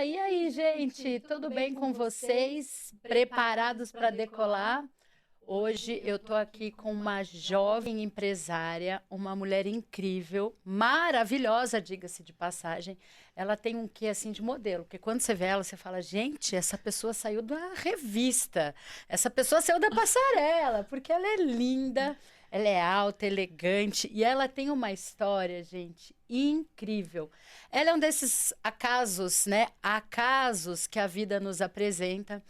E aí, gente, tudo bem com vocês? Preparados para decolar? Hoje eu estou aqui com uma jovem empresária, uma mulher incrível, maravilhosa, diga-se de passagem. Ela tem um quê assim de modelo, porque quando você vê ela, você fala, gente, essa pessoa saiu da revista, essa pessoa saiu da passarela, porque ela é linda, ela é alta, elegante e ela tem uma história, gente, incrível. Ela é um desses acasos, né? Acasos que a vida nos apresenta.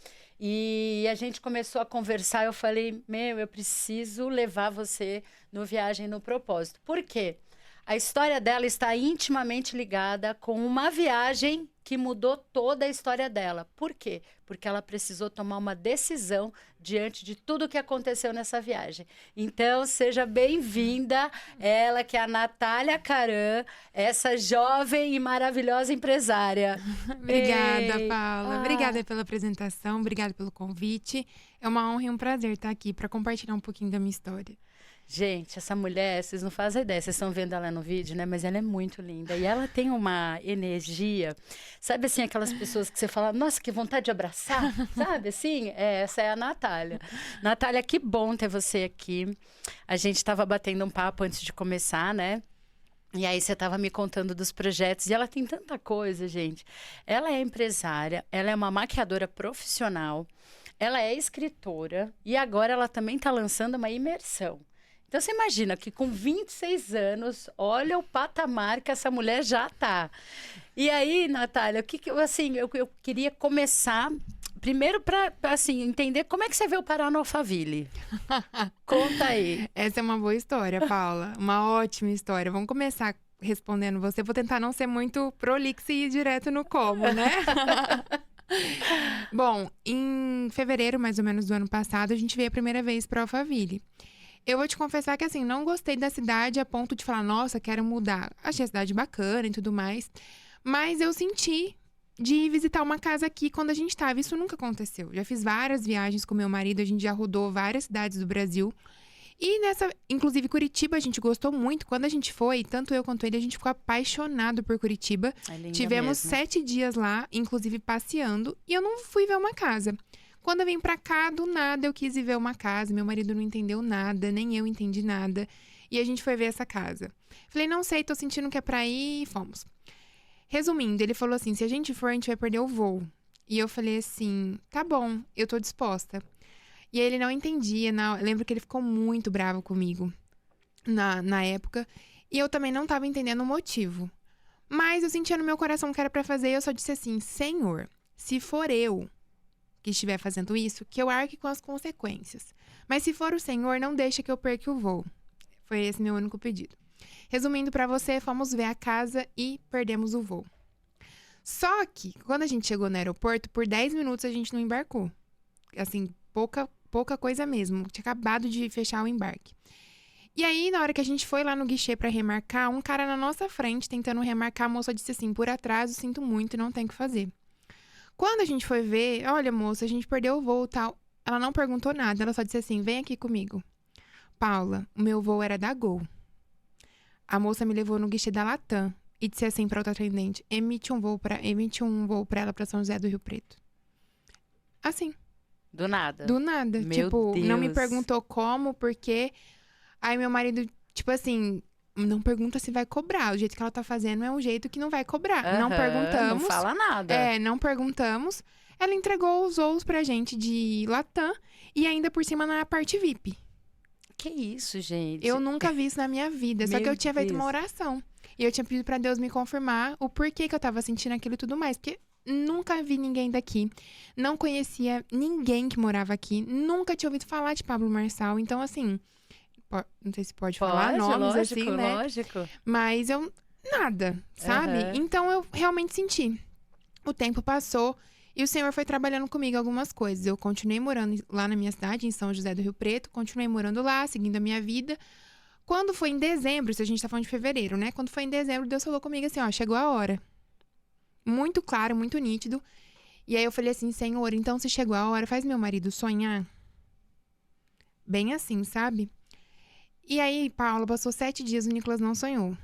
E a gente começou a conversar. Eu falei, meu, eu preciso levar você no Viagem no Propósito. Por quê? A história dela está intimamente ligada com uma viagem que mudou toda a história dela. Por quê? Porque ela precisou tomar uma decisão diante de tudo que aconteceu nessa viagem. Então, seja bem-vinda, ela que é a Natália Caram, essa jovem e maravilhosa empresária. Obrigada, Ei, Paula. Obrigada pela apresentação, obrigada pelo convite. É uma honra e um prazer estar aqui para compartilhar um pouquinho da minha história. Gente, essa mulher, vocês não fazem ideia, vocês estão vendo ela no vídeo, né? Mas ela é muito linda. E ela tem uma energia, sabe assim, aquelas pessoas que você fala, nossa, que vontade de abraçar, sabe assim? Essa é a Natália. Natália, que bom ter você aqui. A gente estava batendo um papo antes de começar, né? E aí você estava me contando dos projetos, e ela tem tanta coisa, gente. Ela é empresária, ela é uma maquiadora profissional, ela é escritora, e agora ela também está lançando uma imersão. Então, você imagina que com 26 anos, olha o patamar que essa mulher já tá. E aí, Natália, o que assim, eu queria começar primeiro para assim, entender como é que você veio parar no Alphaville. Conta aí. Essa é uma boa história, Paula. Uma ótima história. Vamos começar respondendo você. Vou tentar não ser muito prolixa e ir direto no como, né? Bom, em fevereiro, mais ou menos, do ano passado, a gente veio a primeira vez para Alphaville. Eu vou te confessar que, assim, não gostei da cidade a ponto de falar, nossa, quero mudar. Achei a cidade bacana e tudo mais. Mas eu senti de ir visitar uma casa aqui quando a gente estava. Isso nunca aconteceu. Já fiz várias viagens com meu marido, a gente já rodou várias cidades do Brasil. E nessa, inclusive Curitiba, a gente gostou muito. Quando a gente foi, tanto eu quanto ele, a gente ficou apaixonado por Curitiba. É linda Tivemos mesmo. 7 dias lá, inclusive passeando. E eu não fui ver uma casa. Quando eu vim pra cá, do nada, eu quis ir ver uma casa. Meu marido não entendeu nada, nem eu entendi nada. E a gente foi ver essa casa. Falei, não sei, tô sentindo que é pra ir, e fomos. Resumindo, ele falou assim, se a gente for, a gente vai perder o voo. E eu falei assim, tá bom, eu tô disposta. E aí ele não entendia, não. Eu lembro que ele ficou muito bravo comigo na época. E eu também não tava entendendo o motivo. Mas eu sentia no meu coração que era pra fazer, e eu só disse assim, Senhor, se for eu que estiver fazendo isso, que eu arque com as consequências. Mas se for o Senhor, não deixa que eu perca o voo. Foi esse meu único pedido. Resumindo pra você, fomos ver a casa e perdemos o voo. Só que, quando a gente chegou no aeroporto, por 10 minutos a gente não embarcou. Assim, pouca coisa mesmo. Tinha acabado de fechar o embarque. E aí, na hora que a gente foi lá no guichê pra remarcar, um cara na nossa frente, tentando remarcar, a moça disse assim, por atraso, sinto muito, não tem o que fazer. Quando a gente foi ver, olha, moça, a gente perdeu o voo e tal. Ela não perguntou nada, ela só disse assim, vem aqui comigo. Paula, o meu voo era da Gol. A moça me levou no guichê da Latam e disse assim pra outra atendente, emite um voo pra ela pra São José do Rio Preto. Assim, Do nada. do nada. Meu Tipo, não me Deus. perguntou como, porque. Aí meu marido, tipo assim, não pergunta se vai cobrar. O jeito que ela tá fazendo é um jeito que não vai cobrar. Não Aham, perguntamos. não fala nada. Não perguntamos. Ela entregou os voos pra gente de Latam e ainda por cima na parte VIP. Que isso, gente? Eu nunca vi isso na minha vida. Só que Meu eu tinha feito uma Deus. oração. E eu tinha pedido pra Deus me confirmar o porquê que eu tava sentindo aquilo e tudo mais. Porque nunca vi ninguém daqui. Não conhecia ninguém que morava aqui. Nunca tinha ouvido falar de Pablo Marçal. Então, assim, não sei se pode falar nomes Lógico, assim, né? lógico. Mas eu. Nada, sabe? Aham. Então eu realmente senti. O tempo passou e o Senhor foi trabalhando comigo algumas coisas. Eu continuei morando lá na minha cidade, em São José do Rio Preto, continuei morando lá, seguindo a minha vida. Quando foi em dezembro, se a gente tá falando de fevereiro, né? Quando foi em dezembro, Deus falou comigo assim, ó, chegou a hora. Muito claro, muito nítido. E aí eu falei assim, Senhor, então se chegou a hora, faz meu marido sonhar. Bem assim, sabe? E aí, Paula, passou 7 dias, o Nicolas não sonhou.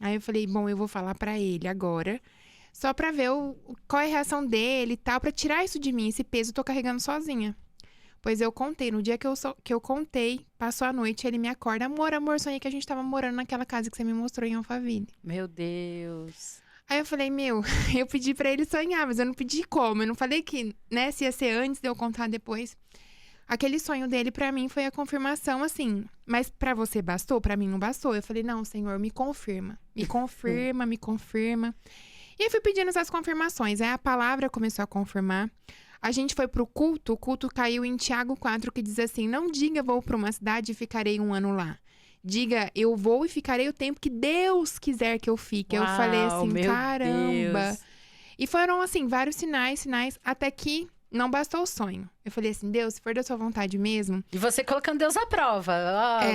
Aí eu falei, bom, eu vou falar pra ele agora. Só pra ver qual é a reação dele e tal, pra tirar isso de mim. Esse peso eu tô carregando sozinha. Pois eu contei, no dia que eu contei, passou a noite, ele me acorda. Amor, sonhei que a gente tava morando naquela casa que você me mostrou em Alphaville. Meu Deus. Aí eu falei, eu pedi pra ele sonhar, mas eu não pedi como. Eu não falei que, né, se ia ser antes de eu contar depois. Aquele sonho dele pra mim foi a confirmação, assim. Mas pra você bastou? Pra mim não bastou. Eu falei, não, Senhor, me confirma. Me confirma, me confirma. E eu fui pedindo essas confirmações. Aí a palavra começou a confirmar. A gente foi pro culto, o culto caiu em Tiago 4, que diz assim, não diga vou pra uma cidade e ficarei 1 ano lá. Diga, eu vou e ficarei o tempo que Deus quiser que eu fique. Uau, eu falei assim, meu caramba. Deus. E foram, assim, vários sinais, até que não bastou o sonho. Eu falei assim, Deus, se for da sua vontade mesmo... E você colocando Deus à prova.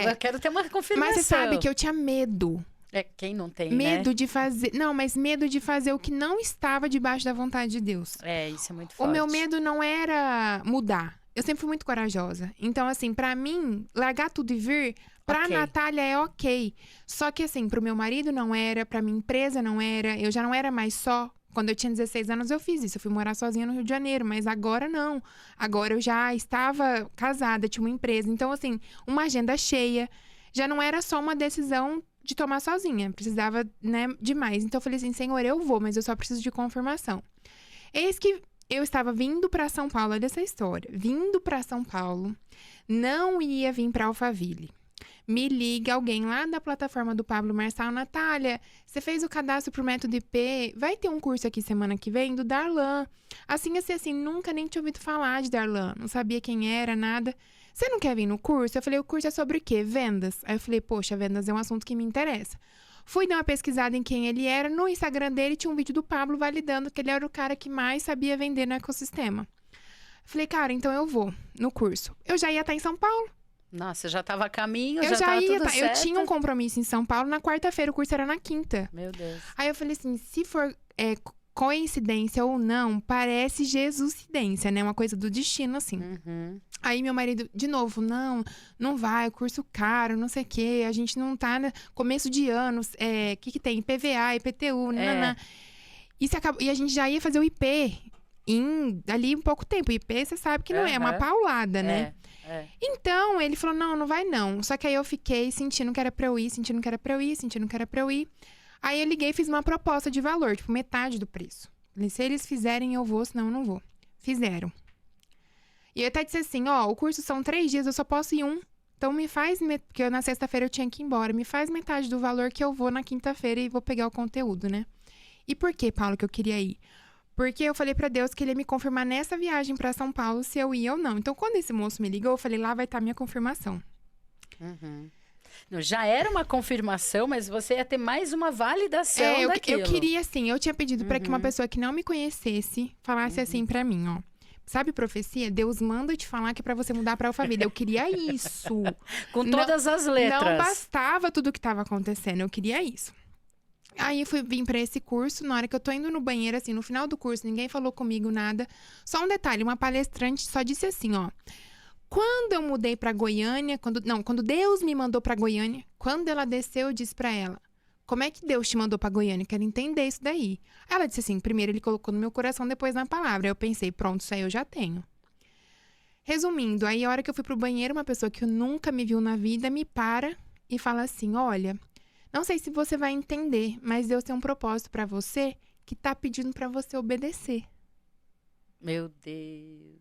Eu quero ter uma confirmação. Mas você sabe que eu tinha medo. Quem não tem, Medo né? de fazer... Não, mas medo de fazer o que não estava debaixo da vontade de Deus. Isso é muito O forte. meu medo não era mudar. Eu sempre fui muito corajosa. Então, assim, pra mim, largar tudo e vir, pra Ok. Natália é ok. Só que, assim, pro meu marido não era, pra minha empresa não era. Eu já não era mais só. Quando eu tinha 16 anos, eu fiz isso. Eu fui morar sozinha no Rio de Janeiro. Mas agora, não. Agora eu já estava casada, tinha uma empresa. Então, assim, uma agenda cheia. Já não era só uma decisão de tomar sozinha. Precisava, né, demais. Então, eu falei assim, Senhor, eu vou, mas eu só preciso de confirmação. Eis que eu estava vindo para São Paulo, olha essa história. Vindo para São Paulo, não ia vir para Alphaville. Me liga alguém lá da plataforma do Pablo Marçal, Natália, você fez o cadastro pro Método IP, vai ter um curso aqui semana que vem do Darlan. Assim, nunca nem tinha ouvido falar de Darlan, não sabia quem era, nada. Você não quer vir no curso? Eu falei, o curso é sobre o quê? Vendas. Aí eu falei, poxa, vendas é um assunto que me interessa. Fui dar uma pesquisada em quem ele era. No Instagram dele tinha um vídeo do Pablo validando que ele era o cara que mais sabia vender no ecossistema. Falei, cara, então eu vou no curso. Eu já ia estar em São Paulo. Nossa, já estava a caminho, Eu já estava tudo Eu certo. tinha um compromisso em São Paulo na quarta-feira, o curso era na quinta. Meu Deus. Aí eu falei assim, se for coincidência ou não, parece Jesuscidência, né? Uma coisa do destino, assim. Uhum. Aí meu marido, de novo, não vai, curso caro, não sei o quê, a gente não tá no começo de ano, que tem? IPVA, IPTU, nananã. E a gente já ia fazer o IP ali um pouco tempo. IP, você sabe que não é uma paulada, né? Então, ele falou, não vai não. Só que aí eu fiquei sentindo que era pra eu ir, sentindo que era pra eu ir, sentindo que era pra eu ir. Aí eu liguei e fiz uma proposta de valor, tipo, metade do preço. Falei, se eles fizerem, eu vou, senão eu não vou. Fizeram. E eu até disse assim, o curso são 3 dias, eu só posso ir um. Então me faz, porque na sexta-feira eu tinha que ir embora, me faz metade do valor que eu vou na quinta-feira e vou pegar o conteúdo, né? E por que, Paulo, que eu queria ir? Porque eu falei pra Deus que ele ia me confirmar nessa viagem pra São Paulo se eu ia ou não. Então, quando esse moço me ligou, eu falei, lá vai estar a minha confirmação. Uhum. Não, já era uma confirmação, mas você ia ter mais uma validação daquilo. Eu queria, assim, eu tinha pedido pra que uma pessoa que não me conhecesse falasse assim pra mim, ó. Sabe profecia? Deus manda te falar que é pra você mudar pra Alphaville. Eu queria isso. Com todas as letras. Não bastava tudo o que tava acontecendo, eu queria isso. Aí eu vim pra esse curso, na hora que eu tô indo no banheiro, assim, no final do curso, ninguém falou comigo nada. Só um detalhe, uma palestrante só disse assim, ó. Quando eu mudei pra Goiânia, quando Deus me mandou pra Goiânia, quando ela desceu, eu disse pra ela, como é que Deus te mandou pra Goiânia? Quero entender isso daí. Ela disse assim, primeiro ele colocou no meu coração, depois na palavra. Aí eu pensei, pronto, isso aí eu já tenho. Resumindo, aí a hora que eu fui pro banheiro, uma pessoa que nunca me viu na vida me para e fala assim, olha, não sei se você vai entender, mas Deus tem um propósito pra você que tá pedindo pra você obedecer. Meu Deus,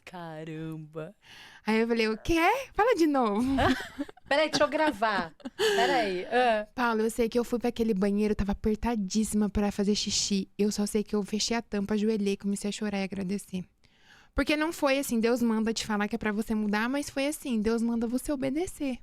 caramba. Aí eu falei, o quê? Fala de novo. Peraí, deixa eu gravar. Peraí. Paulo, eu sei que eu fui pra aquele banheiro, tava apertadíssima pra fazer xixi. Eu só sei que eu fechei a tampa, ajoelhei, comecei a chorar e agradecer. Porque não foi assim, Deus manda te falar que é pra você mudar, mas foi assim, Deus manda você obedecer.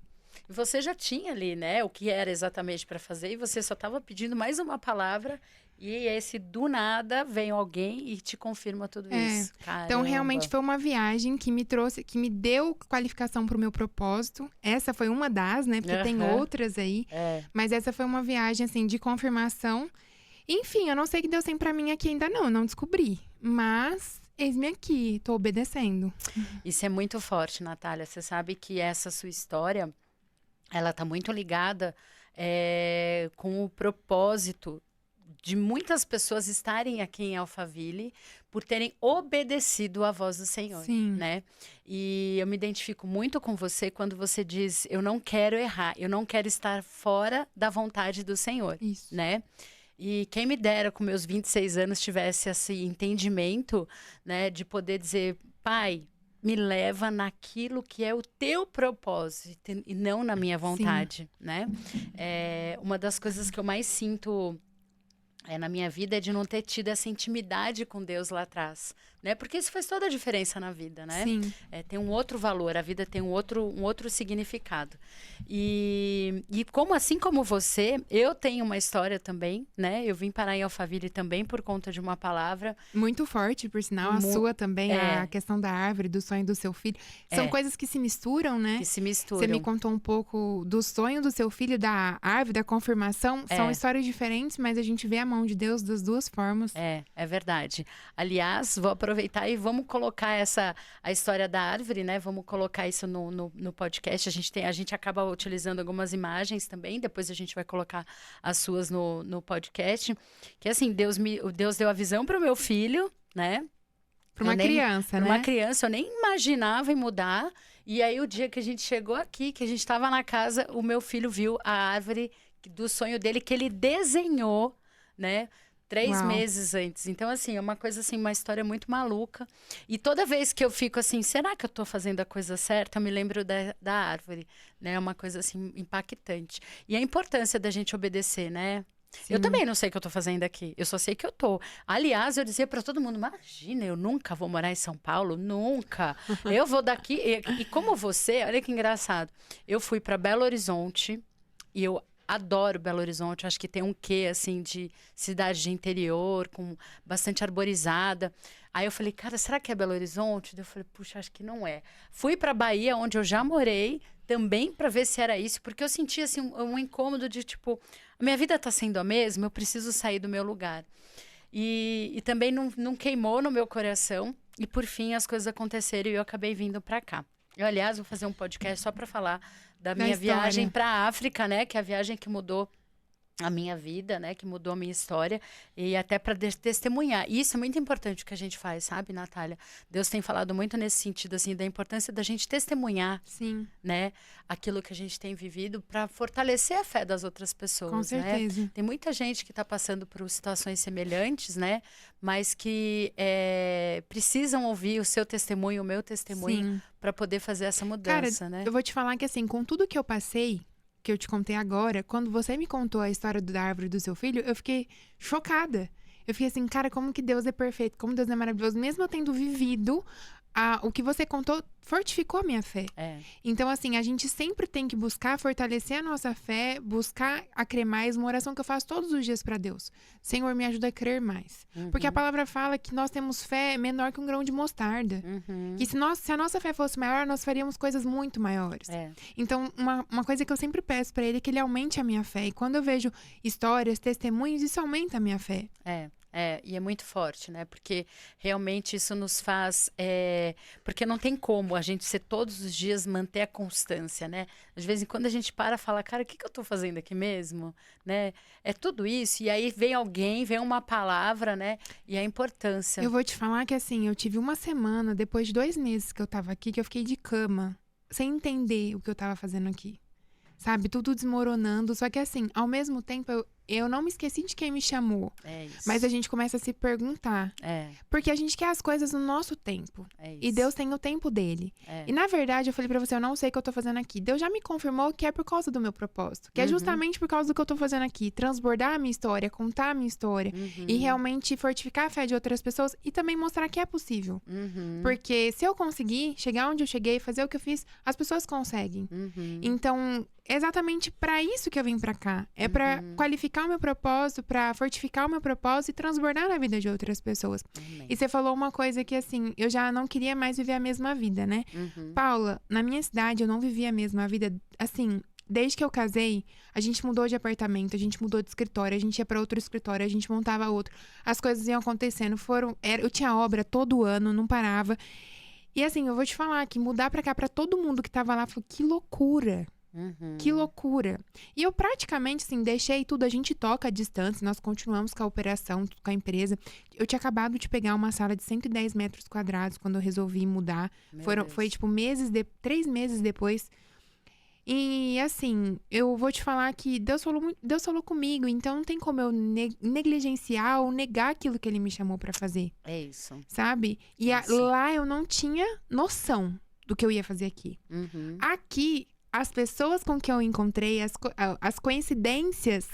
Você já tinha ali, né, o que era exatamente para fazer, e você só estava pedindo mais uma palavra, e esse do nada vem alguém e te confirma tudo isso. Caramba. Então, realmente foi uma viagem que me trouxe, que me deu qualificação pro meu propósito. Essa foi uma das, né, porque tem outras aí. Mas essa foi uma viagem, assim, de confirmação. Enfim, eu não sei o que Deus tem pra mim aqui ainda não descobri. Mas eis-me aqui, tô obedecendo. Isso é muito forte, Natália. Você sabe que essa sua história, ela tá muito ligada com o propósito de muitas pessoas estarem aqui em Alphaville por terem obedecido à voz do Senhor, Sim. né? E eu me identifico muito com você quando você diz, eu não quero errar, eu não quero estar fora da vontade do Senhor, Isso. né? E quem me dera com meus 26 anos tivesse esse entendimento, né, de poder dizer, pai, me leva naquilo que é o teu propósito e não na minha vontade, né? Uma das coisas que eu mais sinto na minha vida é de não ter tido essa intimidade com Deus lá atrás, né? Porque isso faz toda a diferença na vida, né? Sim. Tem um outro valor, a vida tem um outro significado. E como assim como você, eu tenho uma história também, né? Eu vim parar em Alphaville também por conta de uma palavra. Muito forte, por sinal, a sua também, a questão da árvore, do sonho do seu filho. São coisas que se misturam, né? Que se misturam. Você me contou um pouco do sonho do seu filho, da árvore, da confirmação. São histórias diferentes, mas a gente vê a mão de Deus das duas formas. É verdade. Aliás, vou aproveitar e vamos colocar a história da árvore, né? Vamos colocar isso no podcast. A gente acaba utilizando algumas imagens também, depois a gente vai colocar as suas no podcast. Que assim, Deus deu a visão para o meu filho, né? Para uma criança, né? Para uma criança, eu nem imaginava em mudar. E aí, o dia que a gente chegou aqui, que a gente estava na casa, o meu filho viu a árvore do sonho dele, que ele desenhou, né? 3 meses antes. Então, assim, é uma coisa assim, uma história muito maluca. E toda vez que eu fico assim, será que eu tô fazendo a coisa certa? Eu me lembro da árvore, né? É uma coisa assim, impactante. E a importância da gente obedecer, né? Sim. Eu também não sei o que eu tô fazendo aqui. Eu só sei que eu tô. Aliás, eu dizia para todo mundo, imagina, eu nunca vou morar em São Paulo, nunca. Eu vou daqui. E como você, olha que engraçado. Eu fui para Belo Horizonte e eu adoro Belo Horizonte, acho que tem um quê, assim, de cidade de interior, com bastante arborizada. Aí eu falei, cara, será que é Belo Horizonte? Eu falei, puxa, acho que não é. Fui para Bahia, onde eu já morei, também para ver se era isso, porque eu sentia, assim, um incômodo de, tipo, a minha vida tá sendo a mesma, eu preciso sair do meu lugar. E também não queimou no meu coração, e por fim as coisas aconteceram e eu acabei vindo para cá. Eu, aliás, vou fazer um podcast só para falar da minha viagem para a África, né? Que é a viagem que mudou a minha vida, né? Que mudou a minha história. E até para testemunhar. E isso é muito importante o que a gente faz, sabe, Natália? Deus tem falado muito nesse sentido, assim, da importância da gente testemunhar. Sim. Né? Aquilo que a gente tem vivido para fortalecer a fé das outras pessoas. Com certeza. Né? Tem muita gente que está passando por situações semelhantes, né? Mas que precisam ouvir o seu testemunho, o meu testemunho, para poder fazer essa mudança, Cara, né? eu vou te falar que, assim, com tudo que eu passei, que eu te contei agora, quando você me contou a história da árvore do seu filho, eu fiquei chocada. Eu fiquei assim, cara, como que Deus é perfeito, como Deus é maravilhoso. Mesmo eu tendo vivido o que você contou, fortificou a minha fé. Então, assim, a gente sempre tem que buscar fortalecer a nossa fé, buscar a crer mais. Uma oração que eu faço todos os dias para Deus. Senhor, me ajuda a crer mais. Porque a palavra fala que nós temos fé menor que um grão de mostarda. Que se a nossa fé fosse maior, nós faríamos coisas muito maiores. Então, uma coisa que eu sempre peço para Ele é que Ele aumente a minha fé. E quando eu vejo histórias, testemunhos, isso aumenta a minha fé. E é muito forte, né? Porque realmente isso nos faz... Porque não tem como a gente ser todos os dias manter a constância, né? De vez em quando a gente para e fala, cara, o que eu tô fazendo aqui mesmo? Né? É tudo isso. E aí vem alguém, vem uma palavra, né? E a importância. Eu vou te falar que, assim, eu tive uma semana, depois de 2 meses que eu tava aqui, que eu fiquei de cama, sem entender o que eu tava fazendo aqui. Sabe? Tudo desmoronando. Só que, assim, ao mesmo tempo, eu não me esqueci de quem me chamou. Mas a gente começa a se perguntar. Porque a gente quer as coisas no nosso tempo. E Deus tem o tempo dele. E, na verdade, eu falei pra você, eu não sei o que eu tô fazendo aqui. Deus já me confirmou que é por causa do meu propósito. Que é justamente por causa do que eu tô fazendo aqui. Transbordar a minha história, contar a minha história. E realmente fortificar a fé de outras pessoas. E também mostrar que é possível. Porque se eu conseguir chegar onde eu cheguei, fazer o que eu fiz, as pessoas conseguem. Então, é exatamente pra isso que eu vim pra cá. É pra qualificar o meu propósito, pra fortificar o meu propósito e transbordar na vida de outras pessoas. E você falou uma coisa que, assim, eu já não queria mais viver a mesma vida, né? Paula, na minha cidade eu não vivia a mesma vida, assim, desde que eu casei, a gente mudou de apartamento, a gente mudou de escritório, a gente ia pra outro escritório, a gente montava outro. As coisas iam acontecendo, eu tinha obra todo ano, não parava. E, assim, eu vou te falar que mudar pra cá, pra todo mundo que tava lá, foi que loucura. Que loucura. E eu praticamente, assim, deixei tudo. A gente toca à distância, nós continuamos com a operação, com a empresa. Eu tinha acabado de pegar uma sala de 110 metros quadrados quando eu resolvi mudar. Foi, tipo, 3 meses depois. E, assim, eu vou te falar que Deus falou comigo, então não tem como eu negligenciar ou negar aquilo que ele me chamou pra fazer. É isso. Sabe? E lá eu não tinha noção do que eu ia fazer aqui. Aqui, as pessoas com que eu encontrei, as coincidências,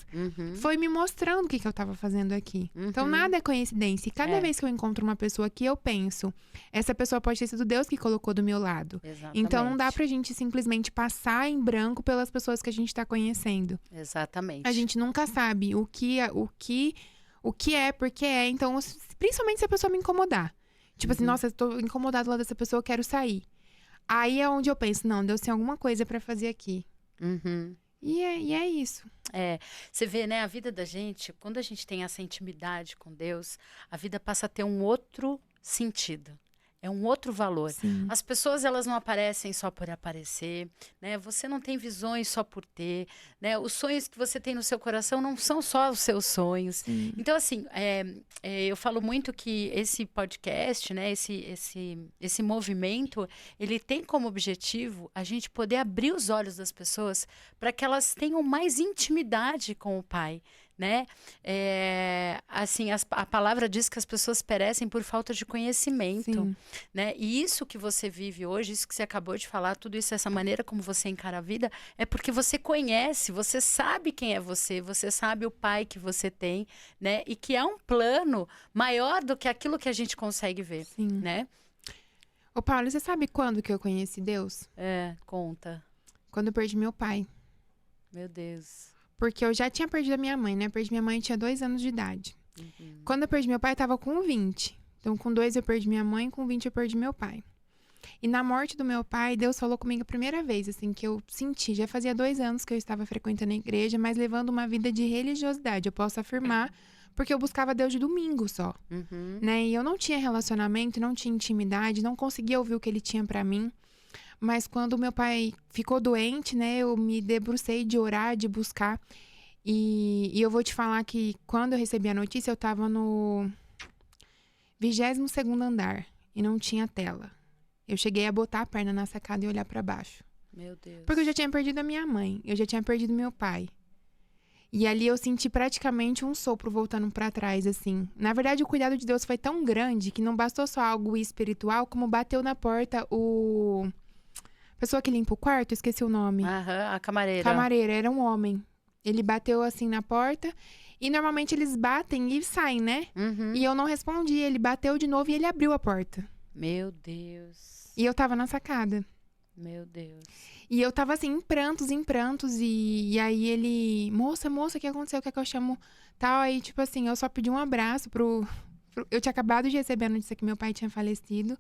foi me mostrando o que eu tava fazendo aqui. Então, nada é coincidência. E cada vez que eu encontro uma pessoa que eu penso, essa pessoa pode ter sido Deus que colocou do meu lado. Exatamente. Então, não dá pra gente simplesmente passar em branco pelas pessoas que a gente tá conhecendo. Exatamente. A gente nunca sabe o que é, porque é. Então, principalmente se a pessoa me incomodar. Tipo assim, nossa, eu tô incomodado lá dessa pessoa, eu quero sair. Aí é onde eu penso, não, Deus tem alguma coisa pra fazer aqui. E é isso. Você vê, né, a vida da gente, quando a gente tem essa intimidade com Deus, a vida passa a ter um outro sentido. É um outro valor. Sim. As pessoas, elas não aparecem só por aparecer, né? Você não tem visões só por ter, né? Os sonhos que você tem no seu coração não são só os seus sonhos. Sim. Então, assim, eu falo muito que esse podcast, né? Esse movimento, ele tem como objetivo a gente poder abrir os olhos das pessoas para que elas tenham mais intimidade com o Pai, né? Assim, a palavra diz que as pessoas perecem por falta de conhecimento. Sim. Né? E isso que você vive hoje, isso que você acabou de falar, tudo isso, essa maneira como você encara a vida, é porque você conhece, você sabe quem é você sabe o Pai que você tem, né? E que é um plano maior do que aquilo que a gente consegue ver, Sim. né? Ô, Paulo, você sabe quando que eu conheci Deus? Conta. Quando eu perdi meu pai. Meu Deus. Porque eu já tinha perdido a minha mãe, né? Perdi minha mãe, eu tinha 2 anos de idade. Quando eu perdi meu pai, eu tava com 20. Então, com 2 eu perdi minha mãe, com 20 eu perdi meu pai. E na morte do meu pai, Deus falou comigo a primeira vez, assim, que eu senti. Já fazia 2 anos que eu estava frequentando a igreja, mas levando uma vida de religiosidade. Eu posso afirmar, porque eu buscava Deus de domingo só. Né? E eu não tinha relacionamento, não tinha intimidade, não conseguia ouvir o que ele tinha pra mim. Mas quando meu pai ficou doente, né, eu me debrucei de orar, de buscar. E eu vou te falar que quando eu recebi a notícia, eu tava no 22º andar e não tinha tela. Eu cheguei a botar a perna na sacada e olhar pra baixo. Meu Deus. Porque eu já tinha perdido a minha mãe, eu já tinha perdido meu pai. E ali eu senti praticamente um sopro voltando pra trás, assim. Na verdade, o cuidado de Deus foi tão grande que não bastou só algo espiritual, como bateu na porta a pessoa que limpa o quarto, esqueci o nome. A camareira. Camareira, era um homem. Ele bateu assim na porta. E normalmente eles batem e saem, né? E eu não respondi. Ele bateu de novo e ele abriu a porta. Meu Deus. E eu tava na sacada. Meu Deus. E eu tava assim, em prantos. E aí ele... Moça, o que aconteceu? Quer que eu chamo? Tal, aí tipo assim, eu só pedi um abraço eu tinha acabado de receber a notícia que meu pai tinha falecido.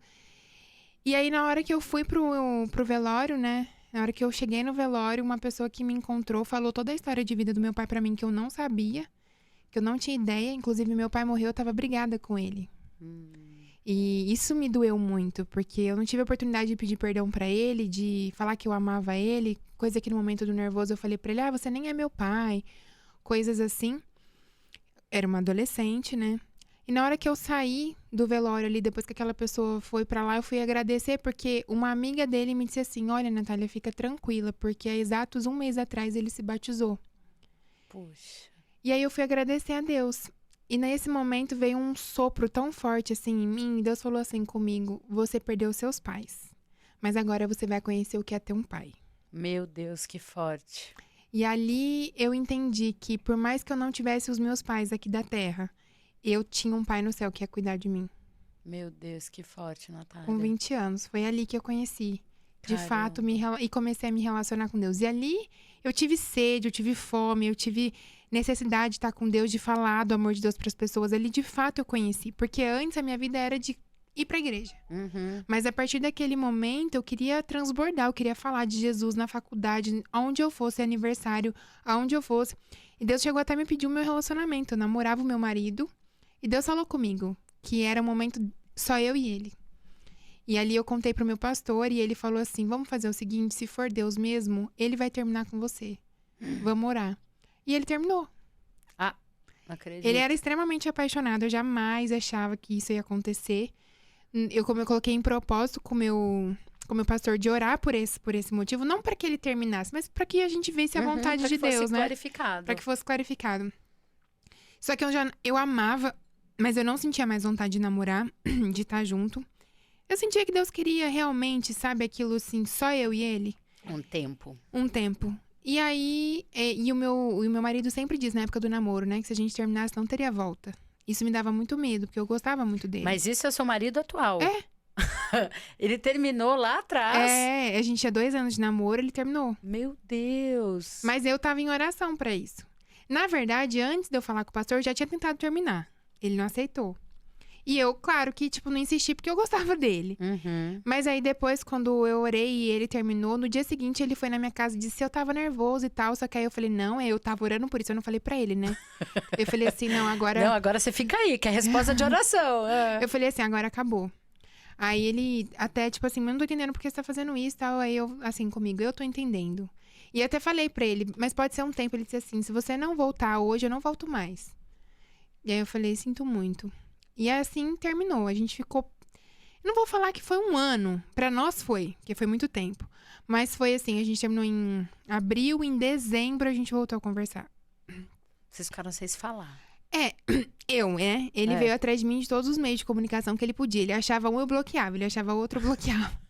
E aí na hora que eu fui pro velório, né? Na hora que eu cheguei no velório, uma pessoa que me encontrou falou toda a história de vida do meu pai pra mim que eu não sabia. Que eu não tinha ideia, inclusive meu pai morreu, eu tava brigada com ele. E isso me doeu muito, porque eu não tive a oportunidade de pedir perdão pra ele, de falar que eu amava ele, coisa que no momento do nervoso eu falei pra ele, você nem é meu pai, coisas assim. Era uma adolescente, né? E na hora que eu saí do velório ali, depois que aquela pessoa foi pra lá, eu fui agradecer, porque uma amiga dele me disse assim, olha, Natália, fica tranquila, porque há exatos 1 mês atrás ele se batizou. Puxa. E aí eu fui agradecer a Deus. E nesse momento veio um sopro tão forte assim em mim. E Deus falou assim comigo, você perdeu seus pais. Mas agora você vai conhecer o que é ter um pai. Meu Deus, que forte. E ali eu entendi que por mais que eu não tivesse os meus pais aqui da terra, eu tinha um pai no céu que ia cuidar de mim. Meu Deus, que forte, Natália. Com 20 anos. Foi ali que eu conheci. De fato, e comecei a me relacionar com Deus. E ali eu tive sede, eu tive fome, eu tive necessidade de estar com Deus, de falar do amor de Deus para as pessoas. Ali, de fato, eu conheci. Porque antes a minha vida era de ir para a igreja. Mas a partir daquele momento, eu queria transbordar, eu queria falar de Jesus na faculdade, aonde eu fosse, aniversário, aonde eu fosse. E Deus chegou até me pedir o meu relacionamento. Eu namorava o meu marido e Deus falou comigo que era um momento só eu e ele. E ali eu contei pro meu pastor e ele falou assim, vamos fazer o seguinte, se for Deus mesmo, ele vai terminar com você. Vamos orar. E ele terminou. Ah, não acredito. Ele era extremamente apaixonado, eu jamais achava que isso ia acontecer. Como eu coloquei em propósito com o meu pastor de orar por esse motivo, não para que ele terminasse, mas para que a gente visse a vontade de Deus, né? Para que fosse clarificado. Só que eu amava, mas eu não sentia mais vontade de namorar, de estar junto. Eu sentia que Deus queria realmente, sabe, aquilo assim, só eu e ele. Um tempo. E aí, o meu marido sempre diz na época do namoro, né, que se a gente terminasse não teria volta. Isso me dava muito medo, porque eu gostava muito dele. Mas isso é seu marido atual? É. Ele terminou lá atrás? A gente tinha 2 anos de namoro, ele terminou. Meu Deus! Mas eu tava em oração pra isso. Na verdade, antes de eu falar com o pastor, eu já tinha tentado terminar. Ele não aceitou. E eu, claro que, não insisti porque eu gostava dele. Uhum. Mas aí depois, quando eu orei e ele terminou, no dia seguinte ele foi na minha casa e disse se eu tava nervoso e tal. Só que aí eu falei, não, eu tava orando por isso, eu não falei pra ele, né? Eu falei assim, não, agora... Não, agora você fica aí, que é a resposta de oração. Eu falei assim, agora acabou. Aí ele até, assim, eu não tô entendendo por que você tá fazendo isso e tal. Aí eu, assim, comigo, eu tô entendendo. E até falei pra ele, mas pode ser um tempo. Ele disse assim, se você não voltar hoje, eu não volto mais. E aí eu falei, sinto muito. E assim terminou. A gente ficou... Não vou falar que foi 1 ano. Pra nós foi, porque foi muito tempo. Mas foi assim, a gente terminou em abril, em dezembro a gente voltou a conversar. Vocês ficaram sem se falar. Ele veio atrás de mim de todos os meios de comunicação que ele podia. Ele achava um, eu bloqueava. Ele achava outro, eu bloqueava.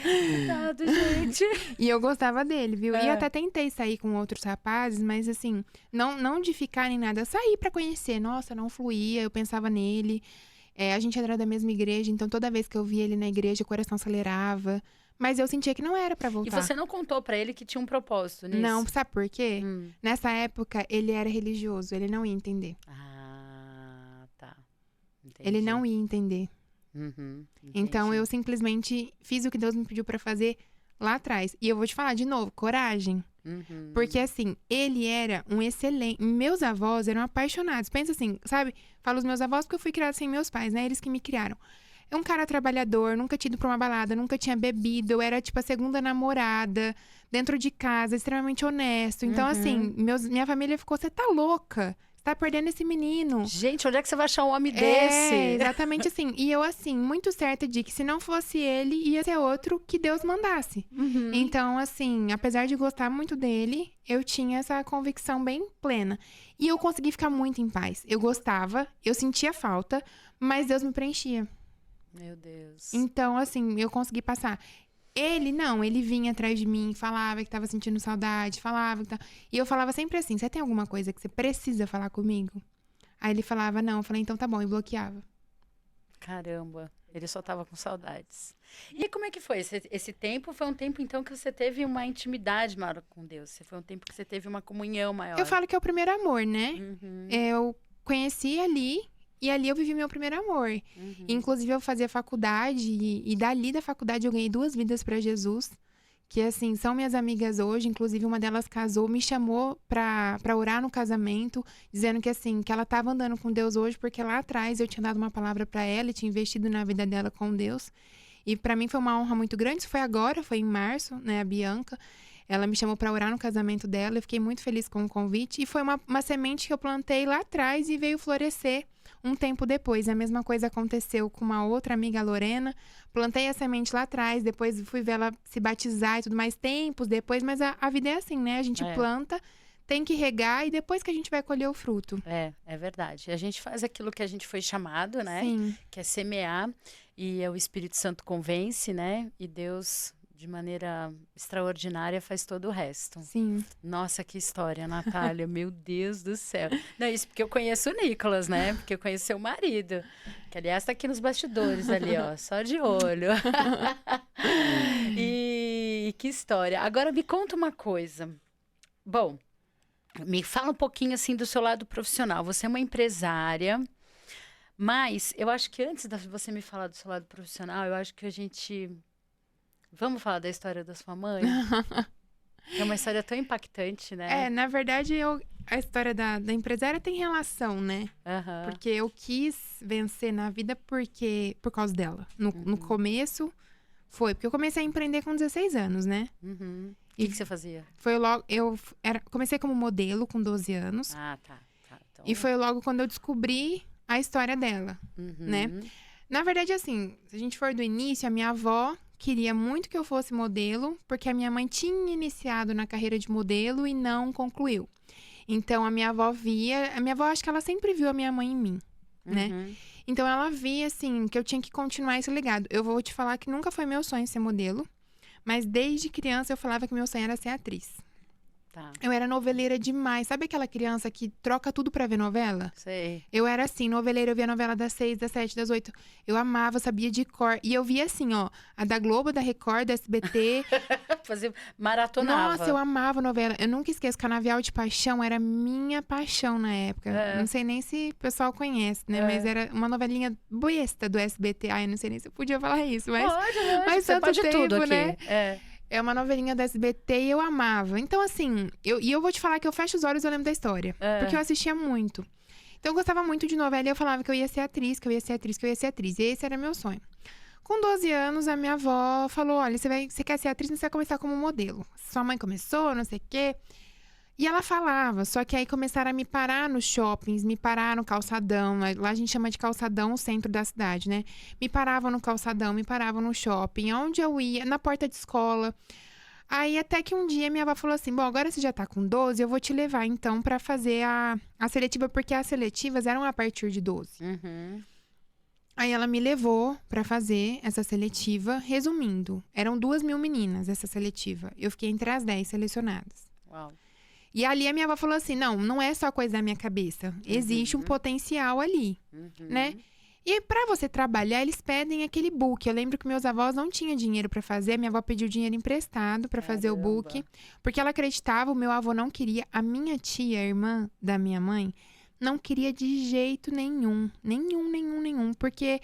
Cuidado, gente. E eu gostava dele, viu? E eu até tentei sair com outros rapazes, mas assim, não de ficar nem nada. Eu saí pra conhecer. Nossa, não fluía, eu pensava nele. A gente era da mesma igreja, então toda vez que eu via ele na igreja, o coração acelerava. Mas eu sentia que não era pra voltar. E você não contou pra ele que tinha um propósito nisso? Não, sabe por quê? Nessa época, ele era religioso, ele não ia entender. Ah, tá. Entendi. Ele não ia entender. Então, eu simplesmente fiz o que Deus me pediu pra fazer lá atrás. E eu vou te falar de novo, coragem. Porque, assim, ele era um excelente... Meus avós eram apaixonados. Pensa assim, sabe? Falo os meus avós porque eu fui criada sem meus pais, né? Eles que me criaram. É um cara trabalhador, nunca tinha ido pra uma balada, nunca tinha bebido. Eu era, a segunda namorada, dentro de casa, extremamente honesto. Então, assim, minha família ficou, você tá louca? Você tá perdendo esse menino. Gente, onde é que você vai achar um homem desse? Exatamente assim. E eu, assim, muito certa de que se não fosse ele, ia ser outro que Deus mandasse. Então, assim, apesar de gostar muito dele, eu tinha essa convicção bem plena. E eu consegui ficar muito em paz. Eu gostava, eu sentia falta, mas Deus me preenchia. Meu Deus. Então, assim, eu consegui passar. Ele, não, ele vinha atrás de mim, falava que tava sentindo saudade, falava que tá... E eu falava sempre assim, você tem alguma coisa que você precisa falar comigo? Aí ele falava, não, eu falei, então tá bom, e bloqueava. Caramba, ele só tava com saudades. E como é que foi? Esse tempo foi um tempo, então, que você teve uma intimidade maior com Deus. Foi um tempo que você teve uma comunhão maior. Eu falo que é o primeiro amor, né? Eu conheci ali... E ali eu vivi meu primeiro amor. Inclusive, eu fazia faculdade e dali da faculdade eu ganhei 2 vidas pra Jesus. Que, assim, são minhas amigas hoje. Inclusive, uma delas casou, me chamou pra orar no casamento. Dizendo que, assim, que ela tava andando com Deus hoje. Porque lá atrás eu tinha dado uma palavra pra ela e tinha investido na vida dela com Deus. E pra mim foi uma honra muito grande. Isso foi agora, foi em março, né? A Bianca. Ela me chamou pra orar no casamento dela. Eu fiquei muito feliz com o convite. E foi uma semente que eu plantei lá atrás e veio florescer um tempo depois. A mesma coisa aconteceu com uma outra amiga, a Lorena. Plantei a semente lá atrás, depois fui ver ela se batizar e tudo mais, tempos depois. Mas a vida é assim, né? A gente planta, tem que regar e depois que a gente vai colher o fruto. É verdade. A gente faz aquilo que a gente foi chamado, né? Sim. Que é semear. E o Espírito Santo convence, né? E Deus... de maneira extraordinária, faz todo o resto. Sim. Nossa, que história, Natália. Meu Deus do céu. Não, isso porque eu conheço o Nicolas, né? Porque eu conheço seu marido. Que, aliás, tá aqui nos bastidores ali, ó. Só de olho. E que história. Agora, me conta uma coisa. Bom, me fala um pouquinho, assim, do seu lado profissional. Você é uma empresária, mas eu acho que antes de você me falar do seu lado profissional, eu acho que a gente... Vamos falar da história da sua mãe? É uma história tão impactante, né? Na verdade, a história da empresária tem relação, né? Aham. Porque eu quis vencer na vida por causa dela. No começo, porque eu comecei a empreender com 16 anos, né? Uhum. O que você fazia? Foi logo, comecei como modelo com 12 anos. Ah, tá. Então... E foi logo quando eu descobri a história dela, né? Na verdade, assim, se a gente for do início, a minha avó queria muito que eu fosse modelo, porque a minha mãe tinha iniciado na carreira de modelo e não concluiu. Então, a minha avó acho que ela sempre viu a minha mãe em mim, né? Então, ela via, assim, que eu tinha que continuar esse legado. Eu vou te falar que nunca foi meu sonho ser modelo, mas desde criança eu falava que meu sonho era ser atriz. Tá. Eu era noveleira demais. Sabe aquela criança que troca tudo pra ver novela? Sei. Eu era assim, noveleira, eu via novela das 6, das 7, das 8. Eu amava, sabia de cor. E eu via assim, ó, a da Globo, da Record, da SBT. Fazia maratonava. Nossa, eu amava novela. Eu nunca esqueço, Canavial de Paixão era minha paixão na época. Não sei nem se o pessoal conhece, né? Mas era uma novelinha besta do SBT. Ai, eu não sei nem se eu podia falar isso, mas... Pode, mas você tanto pode tempo, tudo aqui. né? É uma novelinha da SBT e eu amava. Então, assim, eu vou te falar que eu fecho os olhos e eu lembro da história. Porque eu assistia muito. Então, eu gostava muito de novela e eu falava que eu ia ser atriz, que eu ia ser atriz, que eu ia ser atriz. E esse era meu sonho. Com 12 anos, a minha avó falou, olha, você quer ser atriz, você vai começar como modelo. Sua mãe começou, não sei o quê. E ela falava, só que aí começaram a me parar nos shoppings, me parar no calçadão. Lá a gente chama de calçadão o centro da cidade, né? Me paravam no calçadão, me paravam no shopping, onde eu ia, na porta de escola. Aí até que um dia minha avó falou assim, bom, agora você já tá com 12, eu vou te levar então pra fazer a seletiva, porque as seletivas eram a partir de 12. Aí ela me levou pra fazer essa seletiva. Resumindo, eram 2.000 meninas essa seletiva. Eu fiquei entre as 10 selecionadas. Uau. E ali a minha avó falou assim, não é só coisa da minha cabeça. Existe um potencial ali, né? E pra você trabalhar, eles pedem aquele book. Eu lembro que meus avós não tinham dinheiro pra fazer. Minha avó pediu dinheiro emprestado pra fazer o book. Porque ela acreditava, o meu avô não queria. A minha tia, a irmã da minha mãe, não queria de jeito nenhum. Nenhum. Porque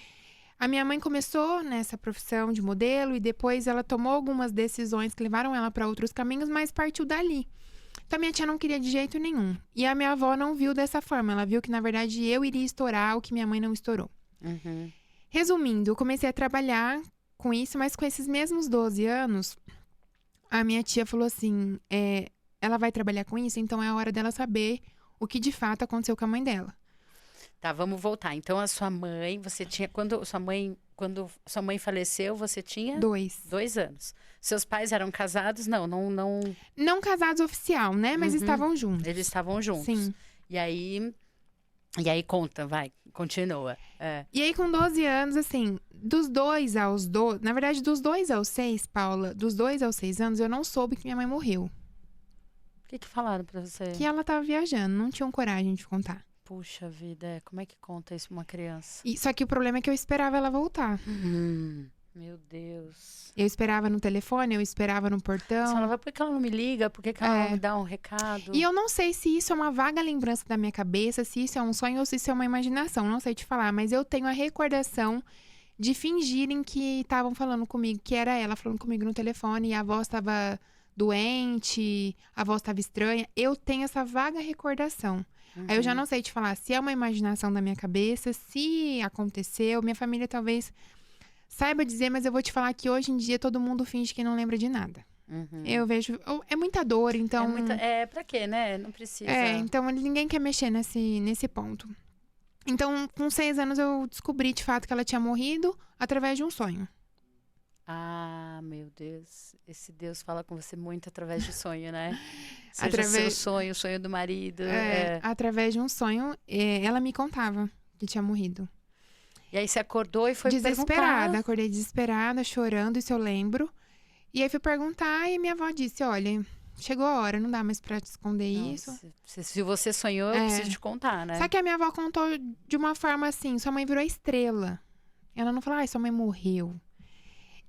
a minha mãe começou nessa profissão de modelo e depois ela tomou algumas decisões que levaram ela pra outros caminhos, mas partiu dali. Então, minha tia não queria de jeito nenhum. E a minha avó não viu dessa forma. Ela viu que, na verdade, eu iria estourar o que minha mãe não estourou. Resumindo, eu comecei a trabalhar com isso, mas com esses mesmos 12 anos, a minha tia falou assim, ela vai trabalhar com isso, então é a hora dela saber o que de fato aconteceu com a mãe dela. Tá, vamos voltar. Então, a sua mãe, você tinha... Quando sua mãe faleceu, você tinha? 2 anos. Seus pais eram casados? Não. Não casados oficial, né? Mas estavam juntos. Eles estavam juntos. Sim. E aí conta, vai, continua. E aí, com 12 anos, assim, dos 2 aos 12... Na verdade, dos 2 aos 6, Paula, dos 2 aos 6 anos, eu não soube que minha mãe morreu. O que falaram pra você? Que ela tava viajando, não tinham coragem de contar. Puxa vida, como é que conta isso pra uma criança? Só que o problema é que eu esperava ela voltar. Meu Deus. Eu esperava no telefone, eu esperava no portão. Você falava, por que ela não me liga? Por que ela não me dá um recado? E eu não sei se isso é uma vaga lembrança da minha cabeça, se isso é um sonho ou se isso é uma imaginação. Não sei te falar, mas eu tenho a recordação de fingirem que estavam falando comigo, que era ela falando comigo no telefone e a voz estava doente, a voz estava estranha. Eu tenho essa vaga recordação. Aí eu já não sei te falar se é uma imaginação da minha cabeça, se aconteceu. Minha família talvez saiba dizer, mas eu vou te falar que hoje em dia todo mundo finge que não lembra de nada. Eu vejo... É muita dor, então... Pra quê, né? Não precisa... Então ninguém quer mexer nesse ponto. Então, com 6 anos, eu descobri de fato que ela tinha morrido através de um sonho. Ah, meu Deus. Esse Deus fala com você muito através de sonho, né? Seja seu sonho, o sonho do marido. Através de um sonho, ela me contava que tinha morrido. E aí você acordou e foi desesperada, perguntar? Acordei desesperada, chorando, isso eu lembro. E aí fui perguntar e minha avó disse, olha, chegou a hora, não dá mais pra te esconder isso. Se você sonhou, eu preciso te contar, né? Só que a minha avó contou de uma forma assim, sua mãe virou estrela. Ela não falou, sua mãe morreu.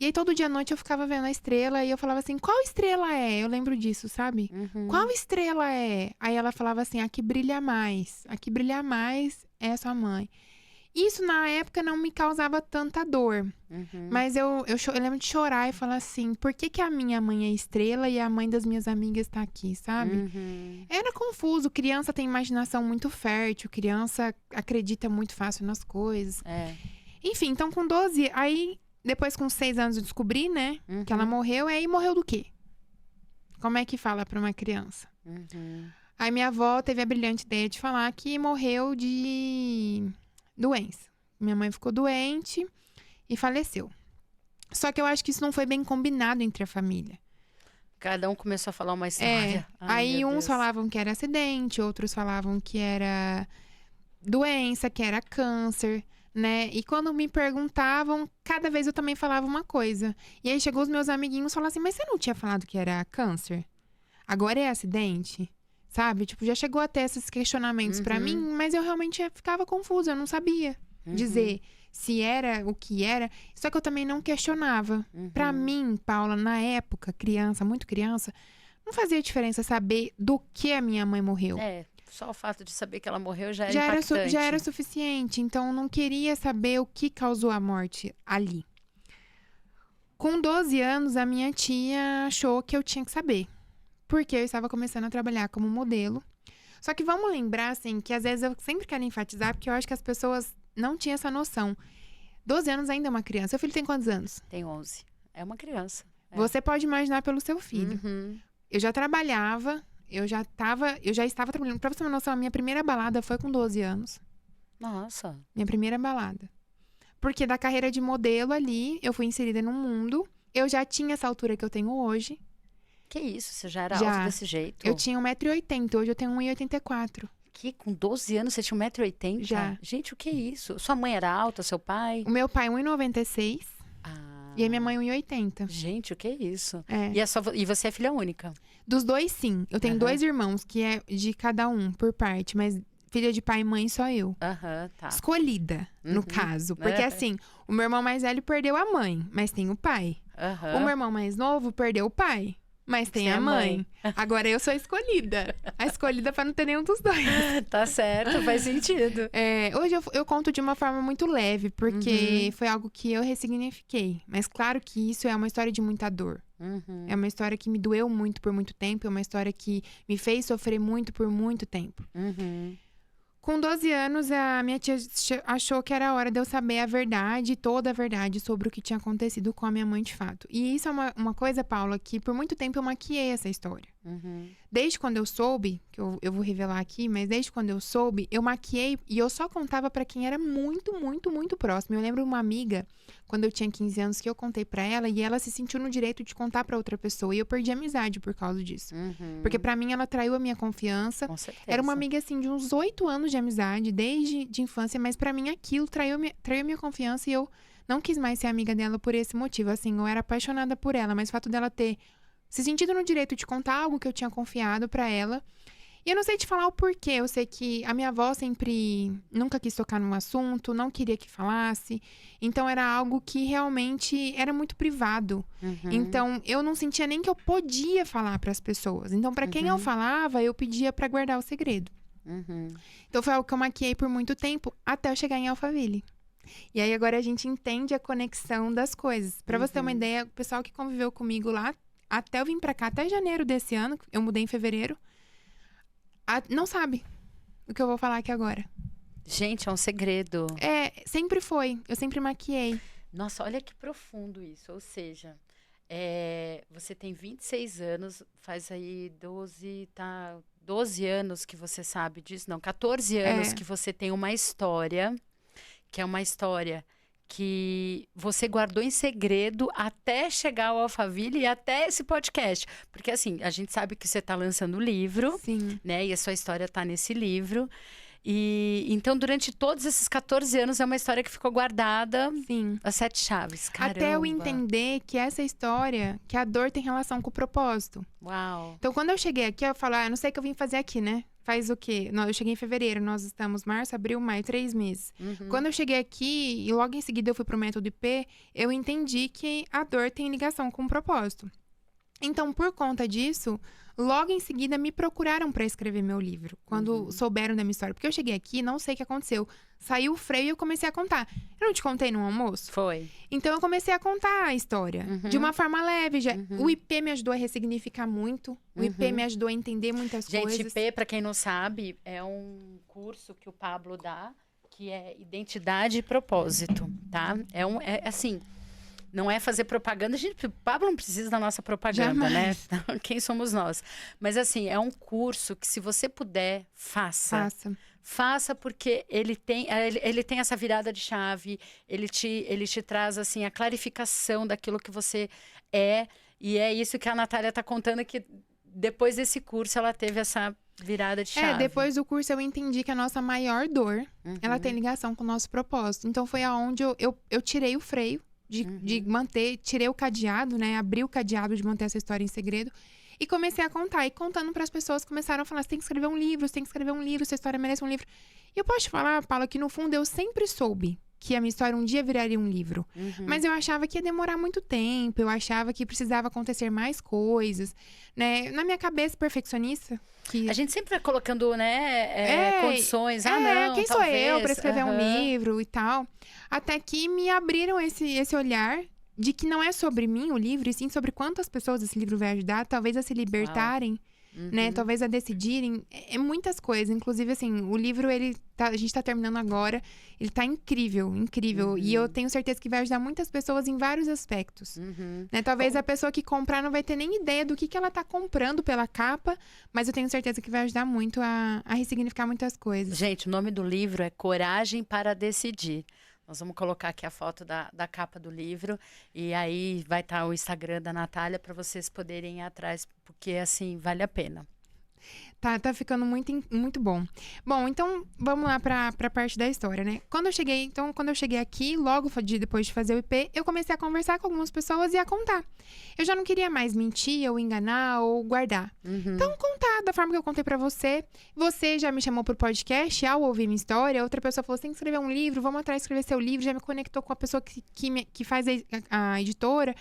E aí, todo dia à noite, eu ficava vendo a estrela e eu falava assim, qual estrela é? Eu lembro disso, sabe? Qual estrela é? Aí ela falava assim, a que brilha mais. A que brilha mais é a sua mãe. Isso, na época, não me causava tanta dor. Mas eu lembro de chorar e falar assim, por que que a minha mãe é estrela e a mãe das minhas amigas tá aqui, sabe? Era confuso. Criança tem imaginação muito fértil. Criança acredita muito fácil nas coisas. Enfim, então com 12... Aí, depois com 6 anos eu descobri, né? Que ela morreu. Aí morreu do quê? Como é que fala pra uma criança? Aí minha avó teve a brilhante ideia de falar que morreu de doença. Minha mãe ficou doente e faleceu. Só que eu acho que isso não foi bem combinado entre a família. Cada um começou a falar uma história. Aí uns falavam que era acidente, outros falavam que era doença, que era câncer, né? E quando me perguntavam, cada vez eu também falava uma coisa. E aí chegou os meus amiguinhos e falaram assim, mas você não tinha falado que era câncer? Agora é acidente? Sabe? Tipo, já chegou até esses questionamentos pra mim, mas eu realmente ficava confusa, eu não sabia dizer se era o que era. Só que eu também não questionava. Pra mim, Paula, na época, criança, muito criança, não fazia diferença saber do que a minha mãe morreu. Só o fato de saber que ela morreu já era impactante. Já era suficiente, então eu não queria saber o que causou a morte ali. Com 12 anos, a minha tia achou que eu tinha que saber. Porque eu estava começando a trabalhar como modelo. Só que vamos lembrar, assim, que às vezes eu sempre quero enfatizar, porque eu acho que as pessoas não tinham essa noção. 12 anos ainda é uma criança. Seu filho tem quantos anos? Tem 11. É uma criança. Você pode imaginar pelo seu filho. Eu já trabalhava, eu já estava trabalhando. Pra você ter uma noção, a minha primeira balada foi com 12 anos. Nossa. Minha primeira balada. Porque da carreira de modelo ali, eu fui inserida num mundo. Eu já tinha essa altura que eu tenho hoje. Que isso? Você já era alta desse jeito? Eu tinha 1,80 m, hoje eu tenho 1,84 m. Que com 12 anos você tinha 1,80 m? Já. Gente, o que é isso? Sua mãe era alta, seu pai? O meu pai 1,96 m. E a minha mãe 1,80 m. Gente, o que é isso? É. E você é filha única? Dos dois, sim. Eu tenho 2 irmãos, que é de cada um, por parte. Mas filha de pai e mãe, só eu. Tá. Escolhida, no caso. Porque assim, o meu irmão mais velho perdeu a mãe, mas tem o pai. O meu irmão mais novo perdeu o pai. Mas tem a mãe. Agora eu sou a escolhida. A escolhida pra não ter nenhum dos dois. Tá certo, faz sentido. Hoje eu conto de uma forma muito leve, porque foi algo que eu ressignifiquei. Mas claro que isso é uma história de muita dor. É uma história que me doeu muito por muito tempo. É uma história que me fez sofrer muito por muito tempo. Com 12 anos, a minha tia achou que era hora de eu saber a verdade, toda a verdade sobre o que tinha acontecido com a minha mãe de fato. E isso é uma coisa, Paula, que por muito tempo eu maquiei essa história. Desde quando eu soube, que eu vou revelar aqui, mas desde quando eu soube, eu maquiei e eu só contava pra quem era muito, muito, muito próximo. Eu lembro uma amiga, quando eu tinha 15 anos, que eu contei pra ela e ela se sentiu no direito de contar pra outra pessoa. E eu perdi a amizade por causa disso. Porque pra mim, ela traiu a minha confiança. Com certeza. Era uma amiga, assim, de uns 8 anos de amizade, desde de infância. Mas pra mim, aquilo traiu a minha confiança e eu não quis mais ser amiga dela por esse motivo. Assim, eu era apaixonada por ela, mas o fato dela ter se sentido no direito de contar algo que eu tinha confiado pra ela. E eu não sei te falar o porquê. Eu sei que a minha avó sempre nunca quis tocar num assunto, não queria que falasse. Então, era algo que realmente era muito privado. Então, eu não sentia nem que eu podia falar pras pessoas. Então, pra quem eu falava, eu pedia pra guardar o segredo. Então, foi algo que eu maquiei por muito tempo, até eu chegar em Alphaville. E aí, agora a gente entende a conexão das coisas. Pra você ter uma ideia, o pessoal que conviveu comigo lá, até eu vim pra cá, até janeiro desse ano, eu mudei em fevereiro, não sabe o que eu vou falar aqui agora. Gente, é um segredo. Sempre foi. Eu sempre maquiei. Nossa, olha que profundo isso. Ou seja, você tem 26 anos, faz aí 12 anos que você sabe disso. Não, 14 anos que você tem uma história, que é uma história que você guardou em segredo até chegar ao Alphaville e até esse podcast. Porque, assim, a gente sabe que você está lançando o livro, Sim. né? E a sua história está nesse livro. E então, durante todos esses 14 anos, é uma história que ficou guardada. Sim. As 7 chaves. Caramba. Até eu entender que essa história, que a dor tem relação com o propósito. Uau. Então, quando eu cheguei aqui, eu falo, eu não sei o que eu vim fazer aqui, né? Faz o quê? Eu cheguei em fevereiro, nós estamos março, abril, maio, 3 meses. Quando eu cheguei aqui, e logo em seguida eu fui pro método IP, eu entendi que a dor tem ligação com o propósito. Então, por conta disso, Logo em seguida, me procuraram para escrever meu livro, quando souberam da minha história. Porque eu cheguei aqui, não sei o que aconteceu. Saiu o freio e eu comecei a contar. Eu não te contei no almoço? Foi. Então, eu comecei a contar a história. De uma forma leve. O IP me ajudou a ressignificar muito. O IP me ajudou a entender muitas coisas. Gente, IP, para quem não sabe, é um curso que o Pablo dá, que é identidade e propósito, tá? É assim... Não é fazer propaganda. O Pablo não precisa da nossa propaganda, Jamais. né? Quem somos nós? Mas, assim, é um curso que, se você puder, faça. Faça, porque ele tem essa virada de chave. Ele te traz, assim, a clarificação daquilo que você é. E é isso que a Natália está contando, que depois desse curso ela teve essa virada de chave. Depois do curso eu entendi que a nossa maior dor, ela tem ligação com o nosso propósito. Então, foi aonde eu tirei o freio. De manter, tirei o cadeado, né? Abri o cadeado de manter essa história em segredo. E comecei a contar. E contando para as pessoas, começaram a falar: você tem que escrever um livro, você tem que escrever um livro, sua história merece um livro. E eu posso te falar, Paula, que no fundo eu sempre soube que a minha história um dia viraria um livro. Mas eu achava que ia demorar muito tempo, eu achava que precisava acontecer mais coisas, né? Na minha cabeça perfeccionista... A gente sempre vai colocando, né, condições. Não, quem talvez. sou eu para escrever um livro e tal? Até que me abriram esse olhar de que não é sobre mim o livro, e sim sobre quantas pessoas esse livro vai ajudar, talvez a se libertarem, né? Talvez a decidirem. Muitas coisas. Inclusive, assim, o livro, a gente tá terminando agora. Ele tá incrível, incrível. E eu tenho certeza que vai ajudar muitas pessoas em vários aspectos. Né? Talvez a pessoa que comprar não vai ter nem ideia do que ela tá comprando pela capa, mas eu tenho certeza que vai ajudar muito a ressignificar muitas coisas. Gente, o nome do livro é Coragem para Decidir. Nós vamos colocar aqui a foto da capa do livro. E aí vai estar o Instagram da Natália para vocês poderem ir atrás, porque, assim, vale a pena. Tá ficando muito bom. Bom, então vamos lá pra parte da história, né? Quando eu cheguei aqui, logo depois de fazer o IP, eu comecei a conversar com algumas pessoas e a contar. Eu já não queria mais mentir, ou enganar, ou guardar. Então, contar da forma que eu contei pra você. Você já me chamou pro podcast ao ouvir minha história. Outra pessoa falou: você tem que escrever um livro, vamos atrás de escrever seu livro. Já me conectou com a pessoa que faz a editora.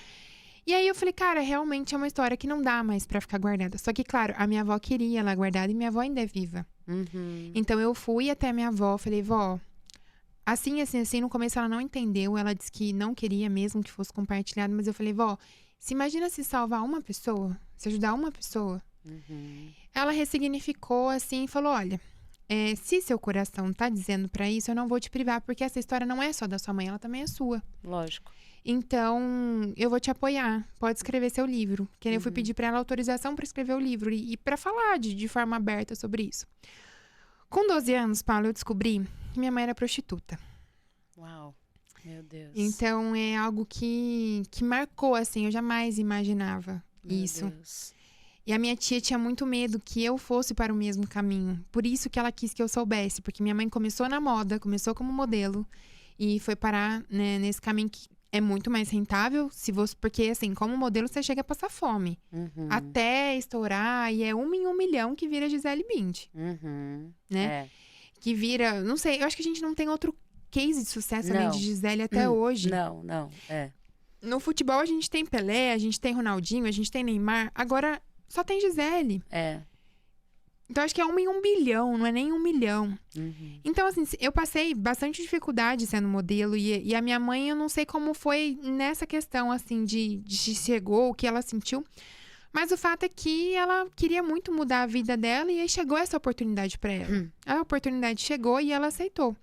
E aí eu falei: cara, realmente é uma história que não dá mais pra ficar guardada. Só que, claro, a minha avó queria ela guardada e minha avó ainda é viva. Então eu fui até a minha avó, falei: vó, assim, no começo ela não entendeu. Ela disse que não queria mesmo que fosse compartilhado. Mas eu falei: vó, se imagina se salvar uma pessoa, se ajudar uma pessoa. Ela ressignificou assim e falou: olha, se seu coração tá dizendo pra isso, eu não vou te privar. Porque essa história não é só da sua mãe, ela também é sua. Lógico. Então, eu vou te apoiar. Pode escrever seu livro. Que eu fui pedir pra ela autorização pra escrever o livro. E pra falar de forma aberta sobre isso. Com 12 anos, Paulo, eu descobri que minha mãe era prostituta. Uau. Meu Deus. Então, é algo que marcou, assim. Eu jamais imaginava isso. Meu Deus. E a minha tia tinha muito medo que eu fosse para o mesmo caminho. Por isso que ela quis que eu soubesse. Porque minha mãe começou na moda, começou como modelo. E foi parar, né, nesse caminho que é muito mais rentável, porque, assim, como modelo, você chega a passar fome. Até estourar, e é 1 em 1 milhão que vira Gisele Bündchen. Né? Que vira, não sei, eu acho que a gente não tem outro case de sucesso além de Gisele até hoje. Não. No futebol, a gente tem Pelé, a gente tem Ronaldinho, a gente tem Neymar. Agora, só tem Gisele. Então, acho que é 1 em 1 bilhão, não é nem 1 milhão. Então, assim, eu passei bastante dificuldade sendo modelo. E a minha mãe, eu não sei como foi nessa questão, assim, de chegou, o que ela sentiu. Mas o fato é que ela queria muito mudar a vida dela. E aí chegou essa oportunidade pra ela. A oportunidade chegou e ela aceitou.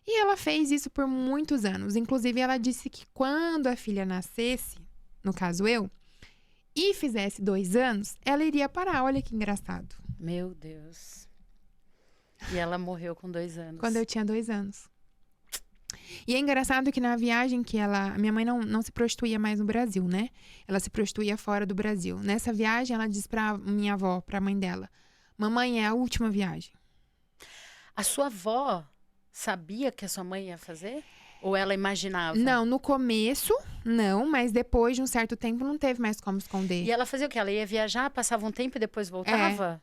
E ela fez isso por muitos anos. Inclusive, ela disse que quando a filha nascesse, no caso eu, e fizesse 2 anos, ela iria parar. Olha que engraçado. Meu Deus. E ela morreu com 2 anos. Quando eu tinha 2 anos. E é engraçado que na viagem que minha mãe não se prostituía mais no Brasil, né? Ela se prostituía fora do Brasil. Nessa viagem, ela disse pra minha avó, pra mãe dela: mamãe, é a última viagem. A sua avó sabia que a sua mãe ia fazer? Ou ela imaginava? Não, no começo, não. Mas depois de um certo tempo, não teve mais como esconder. E ela fazia o quê? Ela ia viajar, passava um tempo e depois voltava?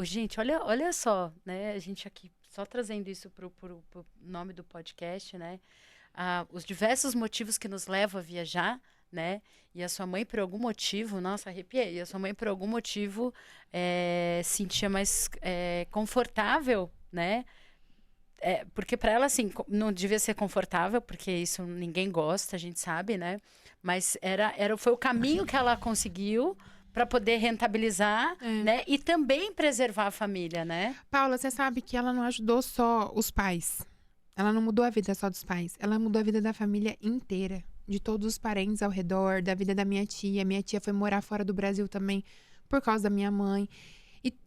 Gente, olha só, né? A gente aqui só trazendo isso pro nome do podcast, né? Os diversos motivos que nos levam a viajar, né? E a sua mãe, por algum motivo, nossa, arrepiei. E a sua mãe, por algum motivo, sentia mais confortável, né? Porque para ela, assim, não devia ser confortável, porque isso ninguém gosta, a gente sabe, né? Mas foi o caminho que ela conseguiu para poder rentabilizar, né? E também preservar a família, né? Paula, você sabe que ela não ajudou só os pais. Ela não mudou a vida só dos pais. Ela mudou a vida da família inteira. De todos os parentes ao redor, da vida da minha tia. Minha tia foi morar fora do Brasil também por causa da minha mãe.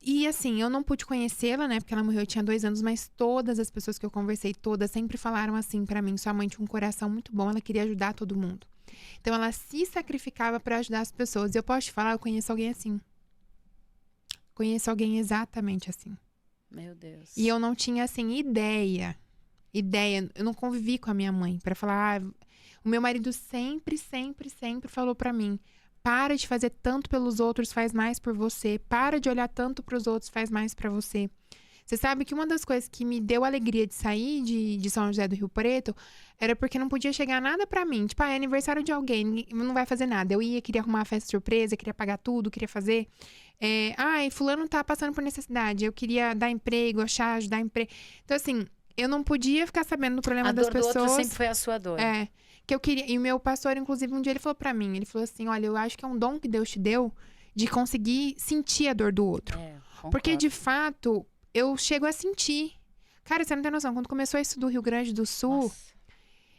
E assim, eu não pude conhecê-la, né? Porque ela morreu, eu tinha 2 anos. Mas todas as pessoas que eu conversei, todas, sempre falaram assim pra mim. Sua mãe tinha um coração muito bom, ela queria ajudar todo mundo. Então, ela se sacrificava pra ajudar as pessoas. E eu posso te falar, eu conheço alguém assim. Conheço alguém exatamente assim. Meu Deus. E eu não tinha, assim, ideia. Eu não convivi com a minha mãe pra falar... o meu marido sempre falou pra mim... para de fazer tanto pelos outros, faz mais por você. Para de olhar tanto pros outros, faz mais pra você. Você sabe que uma das coisas que me deu alegria de sair de São José do Rio Preto era porque não podia chegar nada pra mim. Tipo, é aniversário de alguém, não vai fazer nada. Eu queria arrumar uma festa surpresa, queria pagar tudo, queria fazer. Fulano tá passando por necessidade. Eu queria dar emprego, ajudar emprego. Então, assim, eu não podia ficar sabendo do problema das pessoas. A dor do outro sempre foi a sua dor. Que eu queria. E o meu pastor, inclusive, um dia ele falou pra mim, ele falou assim, olha, eu acho que é um dom que Deus te deu de conseguir sentir a dor do outro. Porque, de fato, eu chego a sentir. Cara, você não tem noção, quando começou isso do Rio Grande do Sul, Nossa,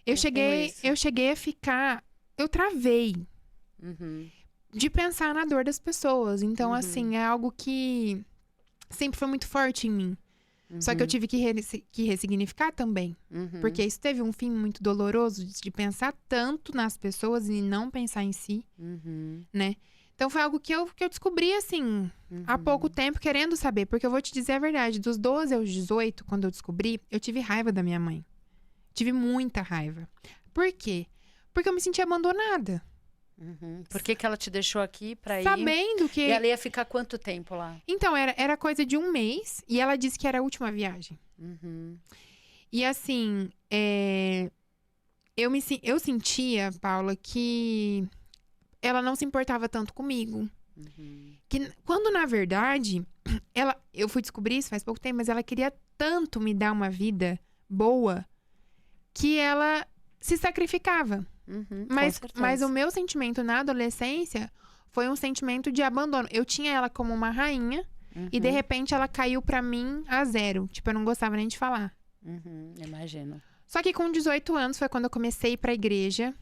eu cheguei a ficar, eu travei de pensar na dor das pessoas. Então, assim, é algo que sempre foi muito forte em mim. Só que eu tive que ressignificar também. Porque isso teve um fim muito doloroso de pensar tanto nas pessoas e não pensar em si, né? Então foi algo que eu descobri, assim, há pouco tempo, querendo saber. Porque eu vou te dizer a verdade, dos 12 aos 18, quando eu descobri, eu tive raiva da minha mãe. Tive muita raiva. Por quê? Porque eu me sentia abandonada. Por que ela te deixou aqui pra ir? Sabendo que... E ela ia ficar quanto tempo lá? Então, era coisa de 1 mês. E ela disse que era a última viagem. E assim, eu sentia, Paula, que ela não se importava tanto comigo. Que, quando, na verdade, eu fui descobrir isso faz pouco tempo, mas ela queria tanto me dar uma vida boa que ela se sacrificava. Mas o meu sentimento na adolescência foi um sentimento de abandono. Eu tinha ela como uma rainha e, de repente, ela caiu pra mim a 0. Tipo, eu não gostava nem de falar. Imagino. Só que com 18 anos foi quando eu comecei a ir pra igreja.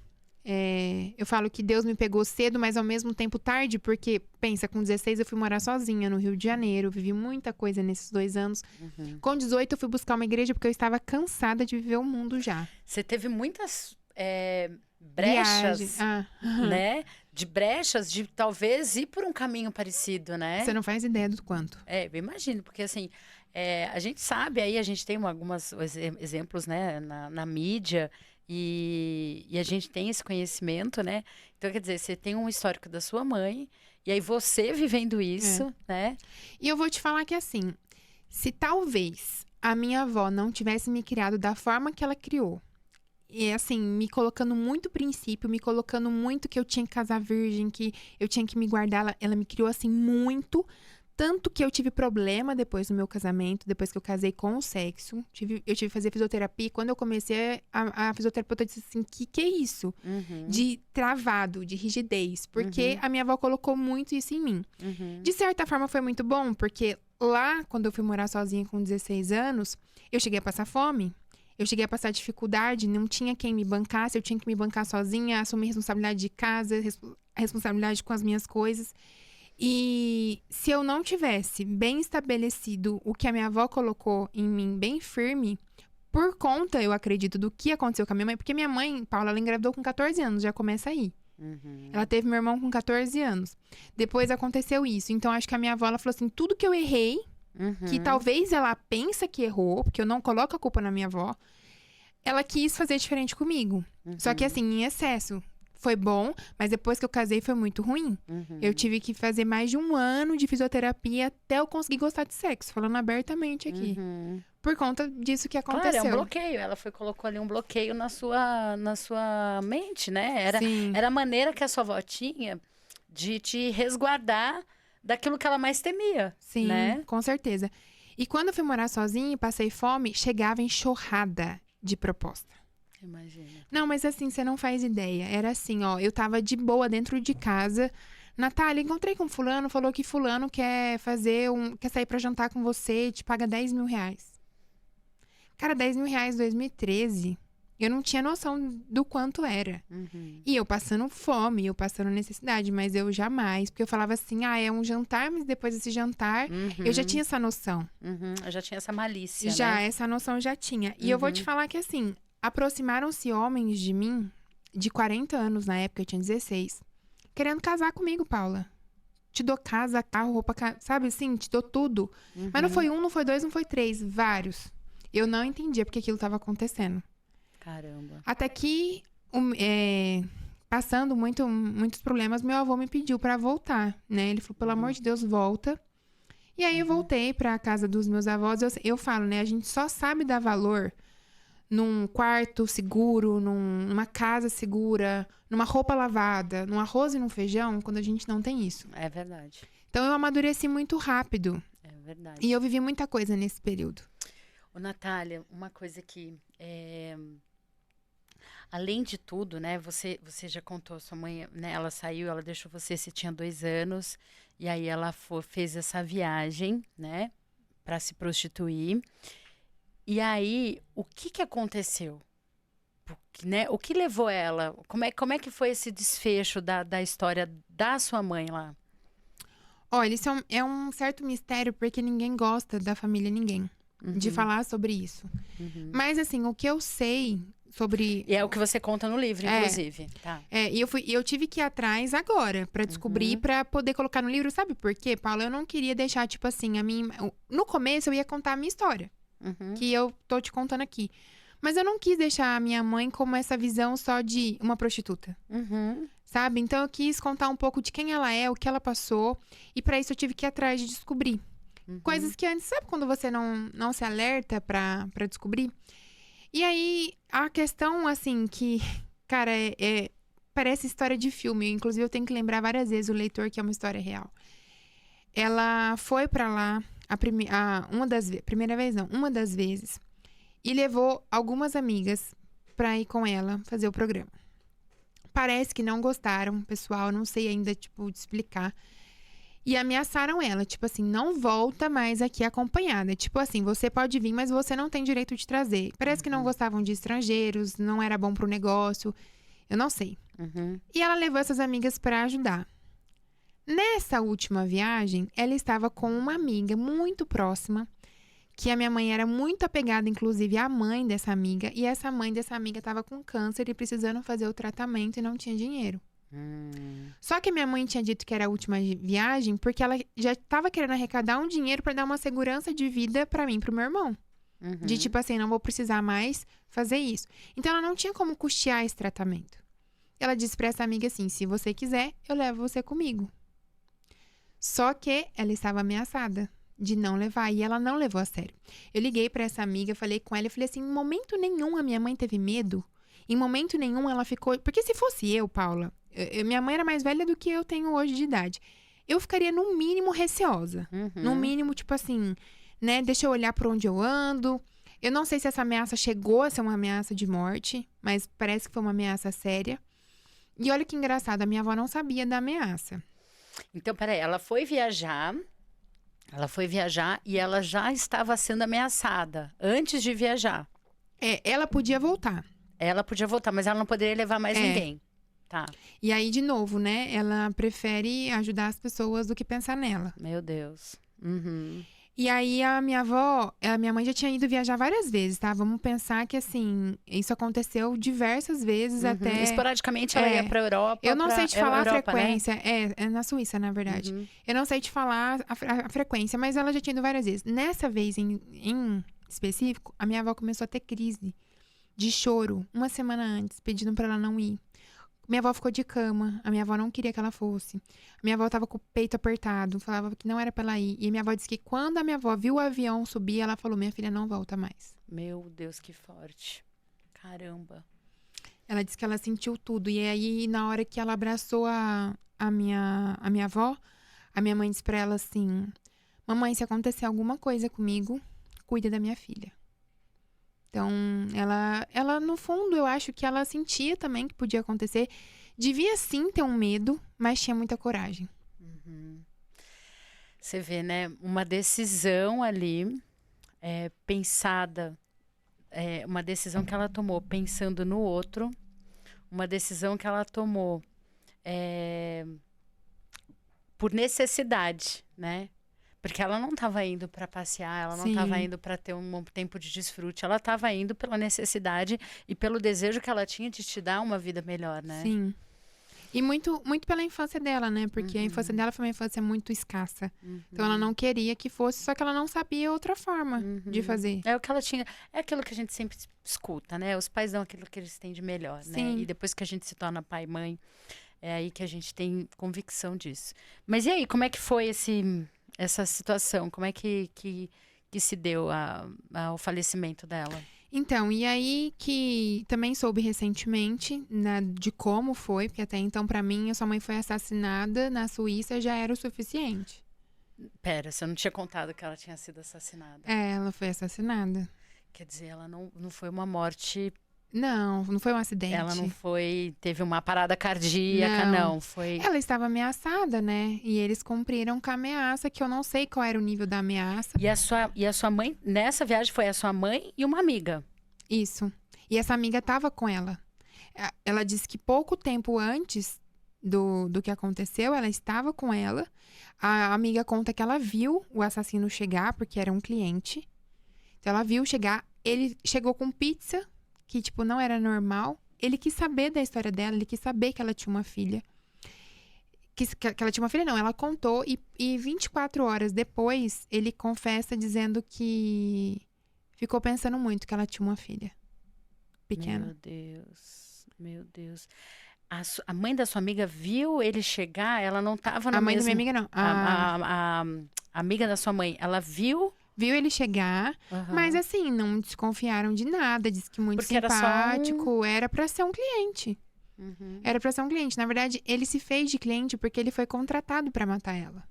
Eu falo que Deus me pegou cedo, mas ao mesmo tempo tarde, porque, pensa, com 16 eu fui morar sozinha no Rio de Janeiro, vivi muita coisa nesses 2 anos. Com 18 eu fui buscar uma igreja porque eu estava cansada de viver o mundo já. Você teve muitas brechas, né? De brechas, de talvez ir por um caminho parecido, né? Você não faz ideia do quanto. Eu imagino, porque assim, a gente sabe, aí a gente tem alguns exemplos, né, na mídia, e a gente tem esse conhecimento, né? Então, quer dizer, você tem um histórico da sua mãe, e aí você vivendo isso, né? E eu vou te falar que assim, se talvez a minha avó não tivesse me criado da forma que ela criou, e assim, me colocando muito princípio, me colocando muito que eu tinha que casar virgem, que eu tinha que me guardar, ela me criou assim muito. Tanto que eu tive problema depois do meu casamento, depois que eu casei com o sexo. Eu tive que fazer fisioterapia. E quando eu comecei, a fisioterapeuta disse assim, que é isso? De travado, de rigidez. Porque a minha avó colocou muito isso em mim. De certa forma foi muito bom, porque lá, quando eu fui morar sozinha com 16 anos, eu cheguei a passar fome. Eu cheguei a passar dificuldade, não tinha quem me bancasse, eu tinha que me bancar sozinha, assumir responsabilidade de casa, a responsabilidade com as minhas coisas. E se eu não tivesse bem estabelecido o que a minha avó colocou em mim bem firme, por conta, eu acredito, do que aconteceu com a minha mãe, porque minha mãe, Paula, ela engravidou com 14 anos, já começa aí. Ela teve meu irmão com 14 anos. Depois aconteceu isso. Então, acho que a minha avó, ela falou assim, tudo que eu errei, que talvez ela pensa que errou, porque eu não coloco a culpa na minha avó, ela quis fazer diferente comigo. Só que assim, em excesso. foi bom, mas depois que eu casei foi muito ruim. Eu tive que fazer mais de 1 ano de fisioterapia até eu conseguir gostar de sexo, falando abertamente aqui. Por conta disso que aconteceu. Claro, é um bloqueio. Ela colocou ali um bloqueio na sua mente, né? Sim. Era a maneira que a sua avó tinha de te resguardar daquilo que ela mais temia, Sim, né? com certeza. E quando eu fui morar sozinha e passei fome, chegava enxurrada de proposta. Imagina. Não, mas assim, você não faz ideia. Era assim, ó, eu tava de boa dentro de casa. Natália, encontrei com fulano, falou que fulano quer sair pra jantar com você, te paga 10 mil reais. Cara, 10 mil reais em 2013, eu não tinha noção do quanto era. E eu passando fome, eu passando necessidade, mas eu jamais, porque eu falava assim, é um jantar, mas depois desse jantar, eu já tinha essa noção. Eu já tinha essa malícia, Já, né? essa noção eu já tinha. E eu vou te falar que assim, aproximaram-se homens de mim, de 40 anos na época, eu tinha 16, querendo casar comigo, Paula. Te dou casa, carro, roupa, sabe assim, te dou tudo. Mas não foi 1, não foi 2, não foi 3, vários. Eu não entendia porque aquilo estava acontecendo. Caramba. Até que, passando muitos problemas, meu avô me pediu para voltar, né? Ele falou, pelo amor de Deus, volta. E aí eu voltei para a casa dos meus avós. Eu falo, né? A gente só sabe dar valor num quarto seguro, numa casa segura, numa roupa lavada, num arroz e num feijão, quando a gente não tem isso. É verdade. Então eu amadureci muito rápido. É verdade. E eu vivi muita coisa nesse período. Ô, Natália, uma coisa que, além de tudo, né, você já contou, sua mãe, né, ela saiu, ela deixou você tinha 2 anos, e aí ela fez essa viagem, né, para se prostituir. E aí, o que aconteceu? Né, o que levou ela? Como é que foi esse desfecho da história da sua mãe lá? Olha, isso é um certo mistério, porque ninguém gosta da família ninguém. De falar sobre isso. Mas, assim, o que eu sei sobre... E é o que você conta no livro, inclusive. Tá. E eu tive que ir atrás agora pra descobrir, pra poder colocar no livro. Sabe por quê, Paula? Eu não queria deixar, tipo assim, no começo eu ia contar a minha história. Que eu tô te contando aqui. Mas eu não quis deixar a minha mãe como essa visão só de uma prostituta. Sabe? Então eu quis contar um pouco de quem ela é, o que ela passou. E pra isso eu tive que ir atrás de descobrir. Coisas que antes, sabe quando você não se alerta pra descobrir? E aí, a questão, assim, que, cara, parece história de filme. Inclusive, eu tenho que lembrar várias vezes o leitor que é uma história real. Ela foi pra lá, uma das vezes, e levou algumas amigas pra ir com ela fazer o programa. Parece que não gostaram, pessoal, não sei ainda, tipo, de explicar. E ameaçaram ela, tipo assim, não volta mais aqui acompanhada. Tipo assim, você pode vir, mas você não tem direito de trazer. Parece que não gostavam de estrangeiros, não era bom pro negócio. Eu não sei. E ela levou essas amigas pra ajudar. Nessa última viagem, ela estava com uma amiga muito próxima, que a minha mãe era muito apegada, inclusive, à mãe dessa amiga. E essa mãe dessa amiga estava com câncer e precisando fazer o tratamento e não tinha dinheiro. Só que minha mãe tinha dito que era a última viagem porque ela já estava querendo arrecadar um dinheiro para dar uma segurança de vida para mim e pro meu irmão. De tipo assim, não vou precisar mais fazer isso. Então ela não tinha como custear esse tratamento. Ela disse para essa amiga assim, se você quiser, eu levo você comigo. Só que ela estava ameaçada de não levar e ela não levou a sério. Eu liguei para essa amiga, falei com ela e falei assim, em momento nenhum a minha mãe teve medo. Em momento nenhum ela ficou... Porque se fosse eu, Paula... minha mãe era mais velha do que eu tenho hoje de idade. Eu ficaria, no mínimo, receosa. No mínimo, tipo assim, né? Deixa eu olhar por onde eu ando. Eu não sei se essa ameaça chegou a ser uma ameaça de morte, mas parece que foi uma ameaça séria. E olha que engraçado, a minha avó não sabia da ameaça. Então, peraí, ela foi viajar e ela já estava sendo ameaçada antes de viajar. Ela podia voltar. Ela podia voltar, mas ela não poderia levar mais ninguém. Tá. E aí, de novo, né? Ela prefere ajudar as pessoas do que pensar nela. Meu Deus. E aí, a minha mãe já tinha ido viajar várias vezes, tá? Vamos pensar que, assim, isso aconteceu diversas vezes até... Esporadicamente ela ia pra Europa. Eu não sei te falar a frequência. Né? É na Suíça, na verdade. Eu não sei te falar a frequência, mas ela já tinha ido várias vezes. Nessa vez, em específico, a minha avó começou a ter crise de choro 1 semana antes, pedindo pra ela não ir. Minha avó ficou de cama, a minha avó não queria que ela fosse. A minha avó tava com o peito apertado, falava que não era pra ela ir. E a minha avó disse que quando a minha avó viu o avião subir, ela falou, minha filha não volta mais. Meu Deus, que forte. Caramba. Ela disse que ela sentiu tudo. E aí, na hora que ela abraçou a minha avó, a minha mãe disse pra ela assim, mamãe, se acontecer alguma coisa comigo, cuida da minha filha. Então, ela, no fundo, eu acho que ela sentia também que podia acontecer. Devia sim ter um medo, mas tinha muita coragem. Você vê, né? Uma decisão ali, pensada, uma decisão que ela tomou pensando no outro, uma decisão que ela tomou por necessidade, né? Porque ela não estava indo para passear, ela não estava indo para ter um tempo de desfrute, ela estava indo pela necessidade e pelo desejo que ela tinha de te dar uma vida melhor, né? Sim. E muito, muito pela infância dela, né? Porque a infância dela foi uma infância muito escassa. Então ela não queria que fosse, só que ela não sabia outra forma de fazer. É o que ela tinha, é aquilo que a gente sempre escuta, né? Os pais dão aquilo que eles têm de melhor, né? E depois que a gente se torna pai e mãe, é aí que a gente tem convicção disso. Mas e aí, como é que foi essa situação? Como é que se deu o falecimento dela? Então, e aí que também soube recentemente, né, de como foi, porque até então, pra mim, a sua mãe foi assassinada na Suíça, já era o suficiente. Pera, você não tinha contado que ela tinha sido assassinada. Ela foi assassinada. Quer dizer, ela não foi uma morte... Não foi um acidente. Ela não teve uma parada cardíaca, não. Foi... Ela estava ameaçada, né? E eles cumpriram com a ameaça, que eu não sei qual era o nível da ameaça. E a sua mãe, nessa viagem, foi a sua mãe e uma amiga. Isso. E essa amiga estava com ela. Ela disse que pouco tempo antes do que aconteceu, ela estava com ela. A amiga conta que ela viu o assassino chegar, porque era um cliente. Então, ela viu chegar. Ele chegou com pizza, que, tipo, não era normal. Ele quis saber da história dela, ele quis saber que ela tinha uma filha. Que ela tinha uma filha, não. Ela contou e 24 horas depois, ele confessa dizendo que ficou pensando muito que ela tinha uma filha pequena. Meu Deus, meu Deus. A mãe da sua amiga viu ele chegar? Ela não estava no A mãe da minha amiga, não. A amiga da sua mãe, ela viu? Viu ele chegar, mas assim, não desconfiaram de nada. Disse que muito simpático. Era pra ser um cliente. Era pra ser um cliente. Na verdade, ele se fez de cliente porque ele foi contratado pra matar ela.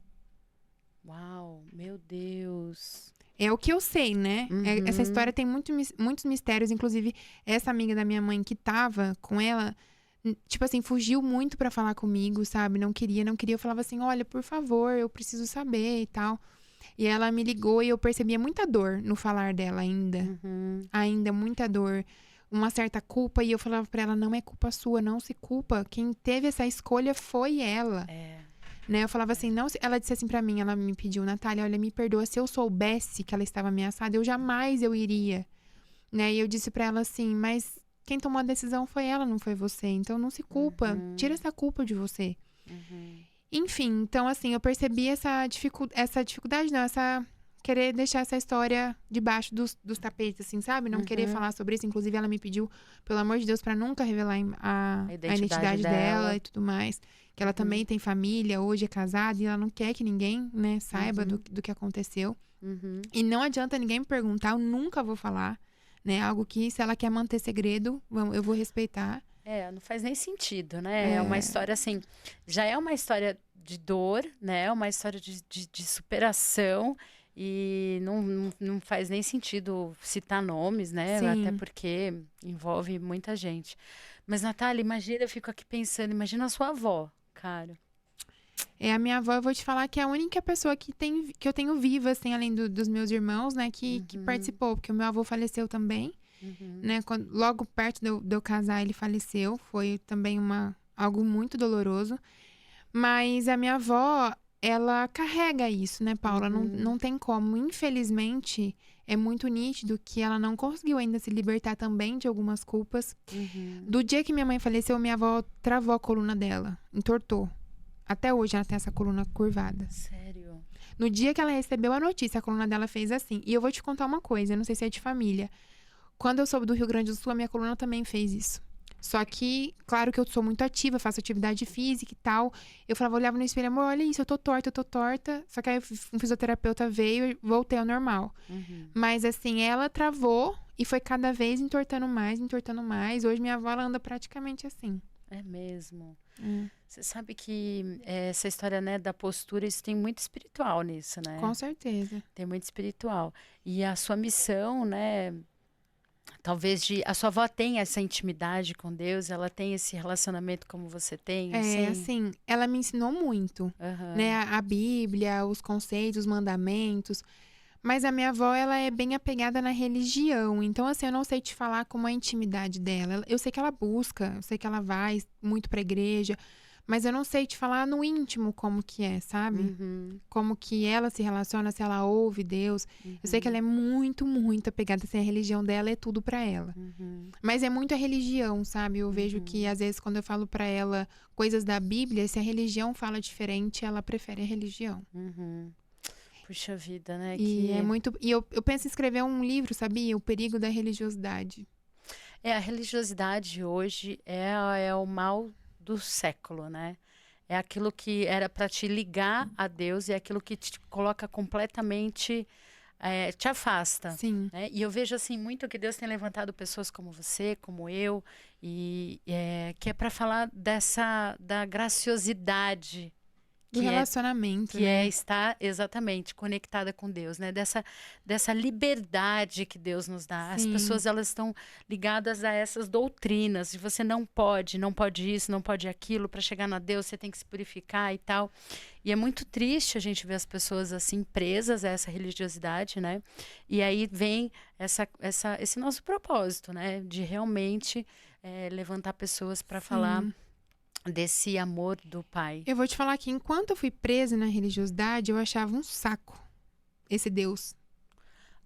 Uau, meu Deus. É o que eu sei, né? Essa história tem muitos mistérios. Inclusive, essa amiga da minha mãe que tava com ela, tipo assim, fugiu muito pra falar comigo, sabe? Não queria. Eu falava assim, olha, por favor, eu preciso saber e tal. E ela me ligou e eu percebia muita dor no falar dela ainda. Ainda muita dor. Uma certa culpa. E eu falava pra ela, não é culpa sua, não se culpa. Quem teve essa escolha foi ela. Né? Eu falava assim, não... Ela disse assim pra mim, ela me pediu, Natália, olha, me perdoa. Se eu soubesse que ela estava ameaçada, eu jamais iria. Né? E eu disse pra ela assim, mas quem tomou a decisão foi ela, não foi você. Então não se culpa. Tira essa culpa de você. Enfim, então assim, eu percebi essa dificuldade, não, querer deixar essa história debaixo dos tapetes, assim, sabe? Não querer falar sobre isso. Inclusive, ela me pediu, pelo amor de Deus, pra nunca revelar a identidade dela e tudo mais. Que ela também tem família, hoje é casada, e ela não quer que ninguém, né, saiba do que aconteceu. E não adianta ninguém me perguntar, eu nunca vou falar, né? Algo que, se ela quer manter segredo, eu vou respeitar. Não faz nem sentido, né? É uma história assim, já é uma história de dor, né? É uma história de superação e não faz nem sentido citar nomes, né? Sim. Até porque envolve muita gente. Mas, Natália, imagina, eu fico aqui pensando, imagina a sua avó, cara. A minha avó, eu vou te falar que é a única pessoa que eu tenho viva, assim, além dos meus irmãos, né? Que participou, porque o meu avô faleceu também. Né? Logo perto de eu casar, ele faleceu. Foi também algo muito doloroso. Mas a minha avó, ela carrega isso, né, Paula? Não tem como. Infelizmente, é muito nítido que ela não conseguiu ainda se libertar também de algumas culpas. Do dia que minha mãe faleceu, minha avó travou a coluna dela. Entortou. Até hoje ela tem essa coluna curvada. Sério? No dia que ela recebeu a notícia, a coluna dela fez assim. E eu vou te contar uma coisa, eu não sei se é de família. Quando eu soube do Rio Grande do Sul, a minha coluna também fez isso. Só que, claro que eu sou muito ativa, faço atividade física e tal. Eu falava, olhava no espelho, amor, olha isso, eu tô torta, eu tô torta. Só que aí um fisioterapeuta veio e voltei ao normal. Mas assim, ela travou e foi cada vez entortando mais, entortando mais. Hoje minha avó ela anda praticamente assim. É mesmo. Você sabe que essa história, né, da postura, isso tem muito espiritual nisso, né? Com certeza. Tem muito espiritual. E a sua missão, né? Talvez a sua avó tenha essa intimidade com Deus, ela tem esse relacionamento como você tem, assim? Assim, ela me ensinou muito, né? A Bíblia, os conceitos, os mandamentos. Mas a minha avó, ela é bem apegada na religião. Então, assim, eu não sei te falar como é a intimidade dela. Eu sei que ela busca, eu sei que ela vai muito pra igreja. Mas eu não sei te falar no íntimo como que é, sabe? Como que ela se relaciona, se ela ouve Deus. Eu sei que ela é muito, muito apegada, assim, a religião dela é tudo pra ela. Mas é muito a religião, sabe? Eu vejo que, às vezes, quando eu falo pra ela coisas da Bíblia, se a religião fala diferente, ela prefere a religião. Puxa vida, né? E é muito... E eu penso em escrever um livro, sabia? O perigo da religiosidade. A religiosidade hoje é o mal do século, né? É aquilo que era para te ligar a Deus e é aquilo que te coloca completamente, te afasta. Sim. Né? E eu vejo assim muito que Deus tem levantado pessoas como você, como eu, e que é para falar da graciosidade. Do relacionamento, que né? é estar exatamente conectada com Deus, né? Dessa liberdade que Deus nos dá. As Sim. pessoas, elas estão ligadas a essas doutrinas de você não pode isso, não pode aquilo, para chegar na Deus você tem que se purificar e tal. E é muito triste a gente ver as pessoas assim presas a essa religiosidade, né? E aí vem esse nosso propósito, né? De realmente levantar pessoas para falar desse amor do Pai. Eu vou te falar que enquanto eu fui presa na religiosidade, eu achava um saco esse Deus.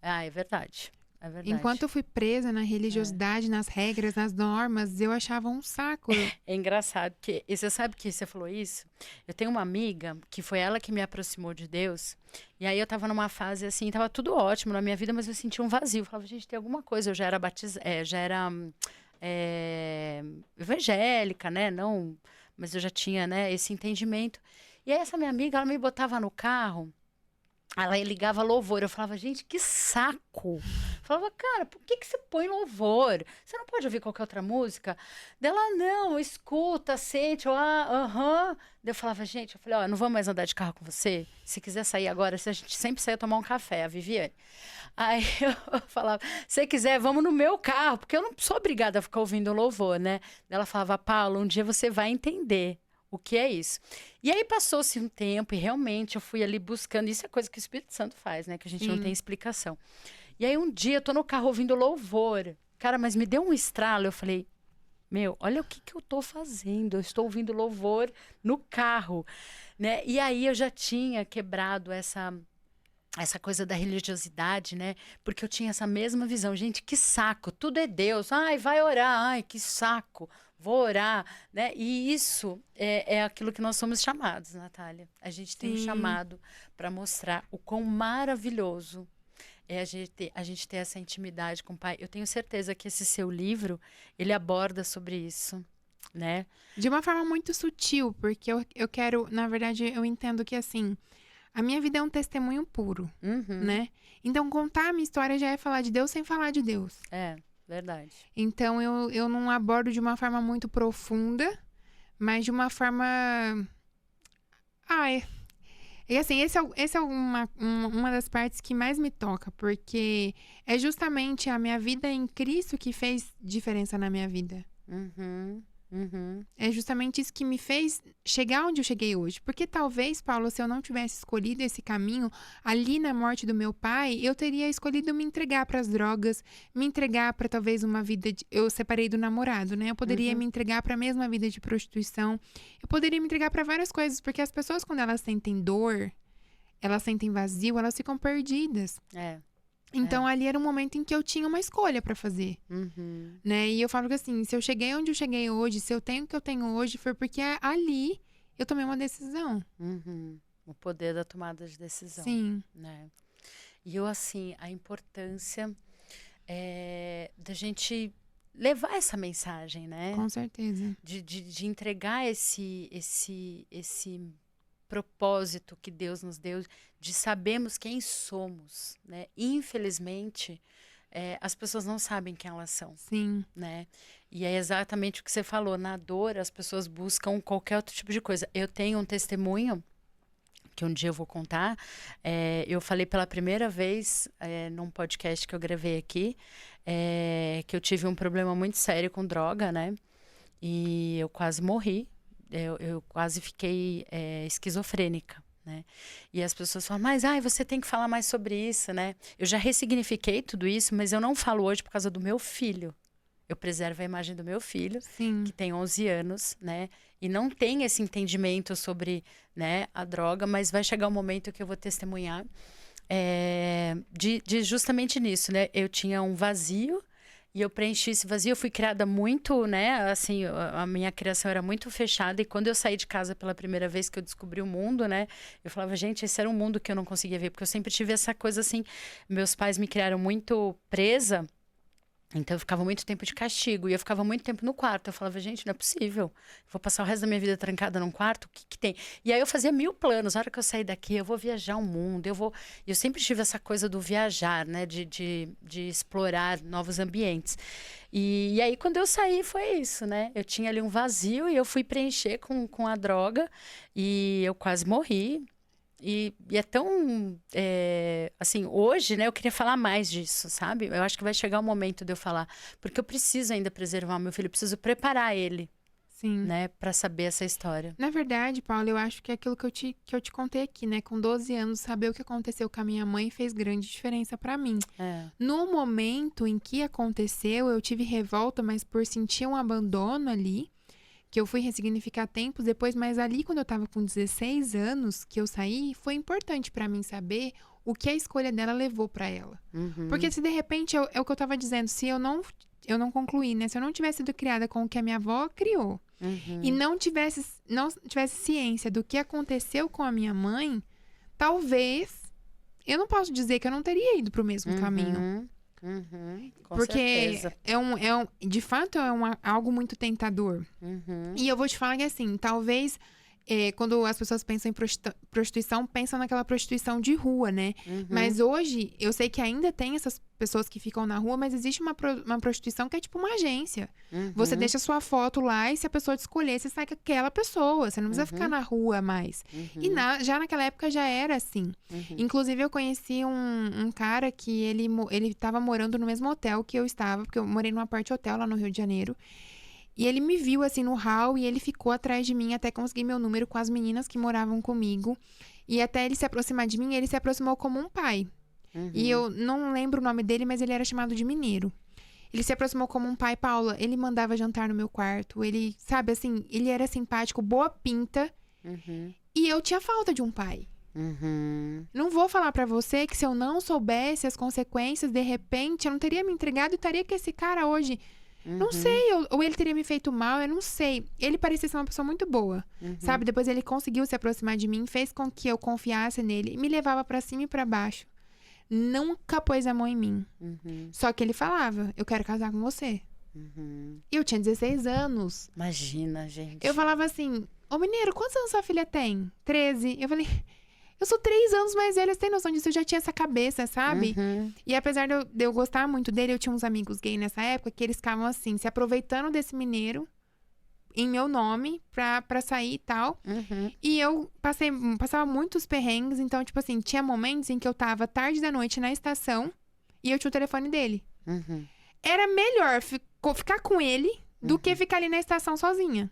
É verdade. É verdade. Enquanto eu fui presa na religiosidade, nas regras, nas normas, eu achava um saco. É engraçado, porque você sabe que você falou isso? Eu tenho uma amiga, que foi ela que me aproximou de Deus, e aí eu tava numa fase assim, tava tudo ótimo na minha vida, mas eu sentia um vazio. Eu falava, gente, tem alguma coisa. Eu já era evangélica, né? Não, mas eu já tinha, né, esse entendimento. E aí essa minha amiga, ela me botava no carro, ela ligava louvor. Eu falava, gente, que saco. Eu falava, cara, por que você põe louvor? Você não pode ouvir qualquer outra música? Dela, não, escuta, sente, aham. Eu falava, gente, eu falei, ó, não vou mais andar de carro com você? Se quiser sair agora, a gente sempre saia tomar um café, a Viviane. Aí eu falava, se quiser, vamos no meu carro, porque eu não sou obrigada a ficar ouvindo louvor, né? Ela falava, Paulo, um dia você vai entender o que é isso. E aí passou-se um tempo e realmente eu fui ali buscando. Isso é coisa que o Espírito Santo faz, né? Que a gente não tem explicação. E aí um dia eu tô no carro ouvindo louvor. Cara, mas me deu um estralo. Eu falei, meu, olha o que eu tô fazendo. Eu estou ouvindo louvor no carro, né? E aí eu já tinha quebrado essa coisa da religiosidade, né? Porque eu tinha essa mesma visão. Gente, que saco, tudo é Deus. Ai, vai orar. Ai, que saco, vou orar, né? E isso é aquilo que nós somos chamados, Natália. A gente tem um chamado para mostrar o quão maravilhoso é a gente ter essa intimidade com o Pai. Eu tenho certeza que esse seu livro, ele aborda sobre isso, né? De uma forma muito sutil, porque eu quero, na verdade, eu entendo que assim, a minha vida é um testemunho puro, né? Então, contar a minha história já é falar de Deus sem falar de Deus. É, verdade. Então, eu não abordo de uma forma muito profunda, mas de uma forma... E assim, esse é uma das partes que mais me toca, porque é justamente a minha vida em Cristo que fez diferença na minha vida. É justamente isso que me fez chegar onde eu cheguei hoje. Porque talvez, Paulo, se eu não tivesse escolhido esse caminho, ali na morte do meu pai, eu teria escolhido me entregar para as drogas, me entregar para talvez uma vida eu separei do namorado, né? Eu poderia me entregar para a mesma vida de prostituição. Eu poderia me entregar para várias coisas, porque as pessoas, quando elas sentem dor, elas sentem vazio, elas ficam perdidas. Então, ali era um momento em que eu tinha uma escolha pra fazer, né? E eu falo que assim, se eu cheguei onde eu cheguei hoje, se eu tenho o que eu tenho hoje, foi porque ali eu tomei uma decisão. O poder da tomada de decisão. Sim. Né? E eu, assim, a importância da gente levar essa mensagem, né? Com certeza. De entregar esse propósito que Deus nos deu, de sabermos quem somos, né? Infelizmente, as pessoas não sabem quem elas são. Sim. Né? E é exatamente o que você falou. Na dor, as pessoas buscam qualquer outro tipo de coisa. Eu tenho um testemunho que um dia eu vou contar. Eu falei pela primeira vez num podcast que eu gravei aqui, que eu tive um problema muito sério com droga, né? E eu quase morri. Eu quase fiquei esquizofrênica, né? E as pessoas falam, mas você tem que falar mais sobre isso, né? Eu já ressignifiquei tudo isso, mas eu não falo hoje por causa do meu filho. Eu preservo a imagem do meu filho, Sim. que tem 11 anos, né? E não tem esse entendimento sobre, né, a droga, mas vai chegar um momento que eu vou testemunhar de justamente nisso, né? Eu tinha um vazio e eu preenchi esse vazio. Eu fui criada muito, né? Assim, a minha criação era muito fechada. E quando eu saí de casa pela primeira vez que eu descobri o mundo, né? Eu falava, gente, esse era um mundo que eu não conseguia ver. Porque eu sempre tive essa coisa assim. Meus pais me criaram muito presa. Então, eu ficava muito tempo de castigo. E eu ficava muito tempo no quarto. Eu falava, gente, não é possível. Eu vou passar o resto da minha vida trancada num quarto? O que que tem? E aí, eu fazia 1000 planos. Na hora que eu sair daqui, eu vou viajar o mundo. Eu sempre tive essa coisa do viajar, né? De explorar novos ambientes. E aí, quando eu saí, foi isso, né? Eu tinha ali um vazio e eu fui preencher com a droga. E eu quase morri. E é tão, assim, hoje, né, eu queria falar mais disso, sabe? Eu acho que vai chegar o momento de eu falar, porque eu preciso ainda preservar o meu filho, eu preciso preparar ele, Sim. né, para saber essa história. Na verdade, Paula, eu acho que é aquilo que eu te contei aqui, né? Com 12 anos, saber o que aconteceu com a minha mãe fez grande diferença pra mim. No momento em que aconteceu, eu tive revolta, mas por sentir um abandono ali, que eu fui ressignificar tempos depois, mas ali quando eu tava com 16 anos, que eu saí, foi importante pra mim saber o que a escolha dela levou pra ela. Porque se de repente, é o que eu tava dizendo, se eu não concluí, né? Se eu não tivesse sido criada com o que a minha avó criou, e não tivesse ciência do que aconteceu com a minha mãe, talvez, eu não posso dizer que eu não teria ido pro mesmo caminho. Com porque certeza. de fato é algo muito tentador. E eu vou te falar que assim, talvez quando as pessoas pensam em prostituição, pensam naquela prostituição de rua, né? Mas hoje, eu sei que ainda tem essas pessoas que ficam na rua, mas existe uma prostituição que é tipo uma agência. Você deixa sua foto lá e se a pessoa te escolher, você sai com aquela pessoa. Você não precisa ficar na rua mais. E já naquela época já era assim. Inclusive, eu conheci um cara que ele estava morando no mesmo hotel que eu estava, porque eu morei numa parte hotel lá no Rio de Janeiro. E ele me viu, assim, no hall e ele ficou atrás de mim até conseguir meu número com as meninas que moravam comigo. E até ele se aproximar de mim, ele se aproximou como um pai. E eu não lembro o nome dele, mas ele era chamado de Mineiro. Ele se aproximou como um pai, Paula. Ele mandava jantar no meu quarto. Ele, sabe, assim, ele era simpático, boa pinta. E eu tinha falta de um pai. Não vou falar pra você que se eu não soubesse as consequências, de repente, eu não teria me entregado e estaria com esse cara hoje... Não sei, ou ele teria me feito mal, eu não sei. Ele parecia ser uma pessoa muito boa, sabe? Depois ele conseguiu se aproximar de mim, fez com que eu confiasse nele e me levava pra cima e pra baixo. Nunca pôs a mão em mim. Só que ele falava, eu quero casar com você. E eu tinha 16 anos. Imagina, gente. Eu falava assim, ô Mineiro, quantos anos sua filha tem? 13. Eu falei... Eu sou 3 anos mais velha, você tem noção disso? Eu já tinha essa cabeça, sabe? E apesar de eu gostar muito dele, eu tinha uns amigos gays nessa época que eles ficavam assim, se aproveitando desse mineiro em meu nome pra sair e tal. E eu passava muitos perrengues, então, tipo assim, tinha momentos em que eu tava tarde da noite na estação e eu tinha o telefone dele. Era melhor ficar com ele do que ficar ali na estação sozinha.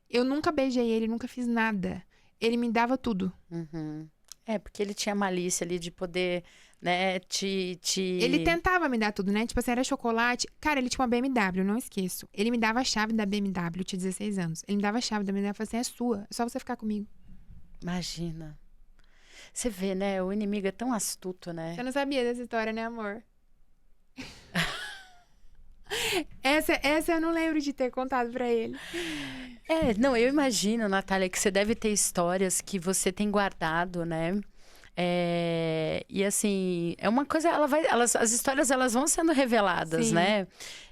Eu nunca beijei ele, nunca fiz nada. Ele me dava tudo. Porque ele tinha malícia ali de poder, né, Ele tentava me dar tudo, né? Tipo assim, era chocolate. Cara, ele tinha uma BMW, não esqueço. Ele me dava a chave da BMW, eu tinha 16 anos. Ele me dava a chave da BMW e falou assim, é sua, é só você ficar comigo. Imagina. Você vê, né, o inimigo é tão astuto, né? Você não sabia dessa história, né, amor? Essa eu não lembro de ter contado pra ele. Não, eu imagino, Natália, que você deve ter histórias que você tem guardado, né? E assim, é uma coisa, as histórias elas vão sendo reveladas, Sim. né?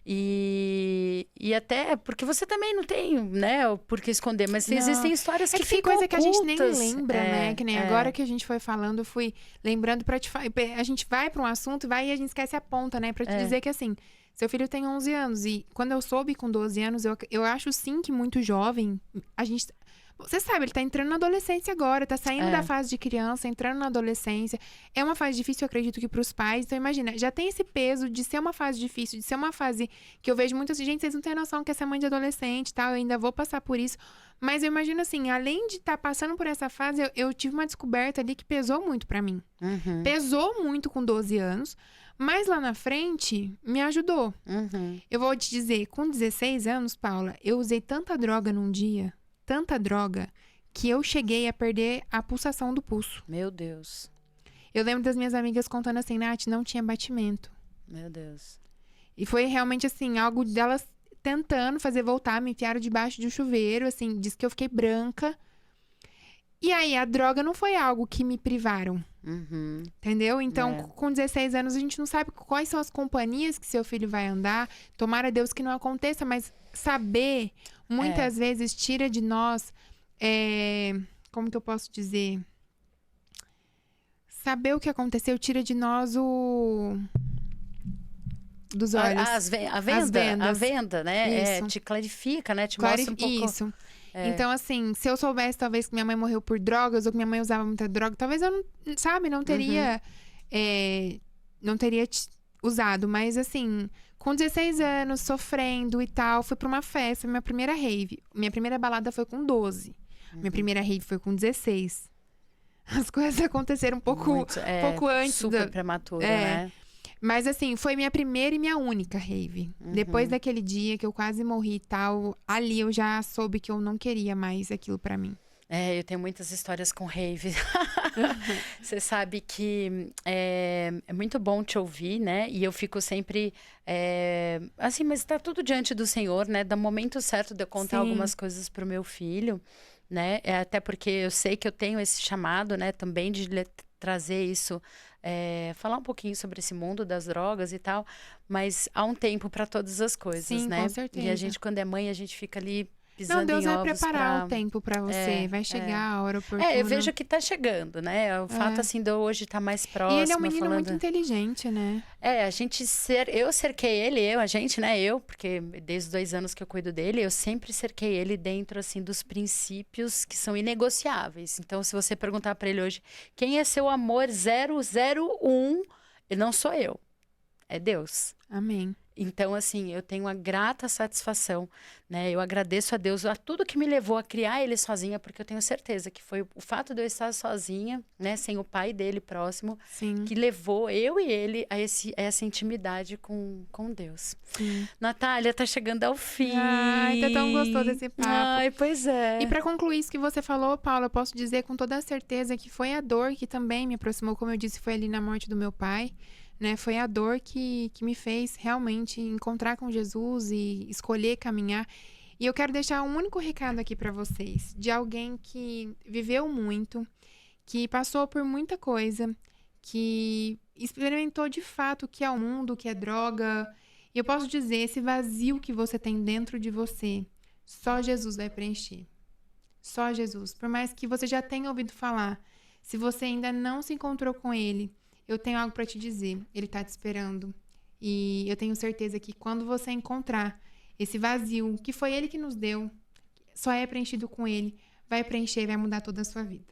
E até porque você também não tem, né, por que esconder, mas Não. existem histórias É que que tem ficam coisa que a gente nem ocultas. lembra, né? Que nem agora que a gente foi falando, eu fui lembrando pra te falar. A gente vai pra um assunto e a gente esquece a ponta, né? Pra te dizer que assim, seu filho tem 11 anos. E quando eu soube com 12 anos, eu acho sim que muito jovem, a gente. Você sabe, ele tá entrando na adolescência agora, tá saindo da fase de criança, entrando na adolescência. É uma fase difícil, eu acredito que pros pais. Então, imagina, já tem esse peso de ser uma fase difícil, de ser uma fase que eu vejo muitas gente, vocês não têm noção que essa mãe de adolescente e tal, eu ainda vou passar por isso. Mas eu imagino assim, além de estar passando por essa fase, eu tive uma descoberta ali que pesou muito pra mim. Pesou muito com 12 anos, mas lá na frente me ajudou. Eu vou te dizer, com 16 anos, Paula, eu usei tanta droga num dia, tanta droga, que eu cheguei a perder a pulsação do pulso. Meu Deus. Eu lembro das minhas amigas contando assim, Nath, não tinha batimento. Meu Deus. E foi realmente assim, algo delas tentando fazer voltar, me enfiaram debaixo de um chuveiro, assim, diz que eu fiquei branca. E aí, a droga não foi algo que me privaram. Entendeu? Então, com 16 anos, a gente não sabe quais são as companhias que seu filho vai andar. Tomara a Deus que não aconteça, mas saber, muitas vezes, tira de nós... como que eu posso dizer? Saber o que aconteceu tira de nós dos olhos. A venda, né? Isso. Te clarifica, né? Te mostra um pouco... Isso. Então, assim, se eu soubesse, talvez, que minha mãe morreu por drogas ou que minha mãe usava muita droga, talvez eu não teria... não teria usado. Mas, assim, com 16 anos, sofrendo e tal, fui pra uma festa, minha primeira rave. Minha primeira balada foi com 12. Minha primeira rave foi com 16. As coisas aconteceram um pouco antes. Super prematura, né? Mas assim, foi minha primeira e minha única rave. Depois daquele dia que eu quase morri e tal, ali eu já soube que eu não queria mais aquilo pra mim. Eu tenho muitas histórias com rave. Você sabe que é muito bom te ouvir, né? E eu fico sempre assim, mas tá tudo diante do Senhor, né? Dá o momento certo de eu contar algumas coisas pro meu filho, né? Até porque eu sei que eu tenho esse chamado, né? Também de trazer isso, falar um pouquinho sobre esse mundo das drogas e tal, mas há um tempo para todas as coisas, né? Com certeza. E a gente, quando é mãe, a gente fica ali pisando não, Deus em vai ovos preparar o tempo para você, vai chegar a hora oportuna. Eu vejo que tá chegando, né? O fato, assim, de hoje tá mais próximo. E ele é um menino muito inteligente, né? Eu cerquei ele, a gente, né? Porque desde os 2 anos que eu cuido dele, eu sempre cerquei ele dentro, assim, dos princípios que são inegociáveis. Então, se você perguntar para ele hoje, quem é seu amor 001, não sou eu, é Deus. Amém. Então, assim, eu tenho uma grata satisfação, né? Eu agradeço a Deus a tudo que me levou a criar ele sozinha, porque eu tenho certeza que foi o fato de eu estar sozinha, né? Sem o pai dele próximo, que levou eu e ele a essa intimidade com Deus. Sim. Natália, tá chegando ao fim. Ai, tá tão gostoso esse papo. Ai, pois é. E pra concluir isso que você falou, Paula, eu posso dizer com toda a certeza que foi a dor que também me aproximou, como eu disse, foi ali na morte do meu pai. Né, foi a dor que me fez realmente encontrar com Jesus e escolher caminhar. E eu quero deixar um único recado aqui para vocês, de alguém que viveu muito, que passou por muita coisa, que experimentou de fato o que é o mundo, o que é droga. E eu posso dizer, esse vazio que você tem dentro de você, só Jesus vai preencher. Só Jesus. Por mais que você já tenha ouvido falar, se você ainda não se encontrou com Ele, eu tenho algo para te dizer. Ele tá te esperando. E eu tenho certeza que quando você encontrar esse vazio, que foi Ele que nos deu, só é preenchido com Ele, vai preencher e vai mudar toda a sua vida.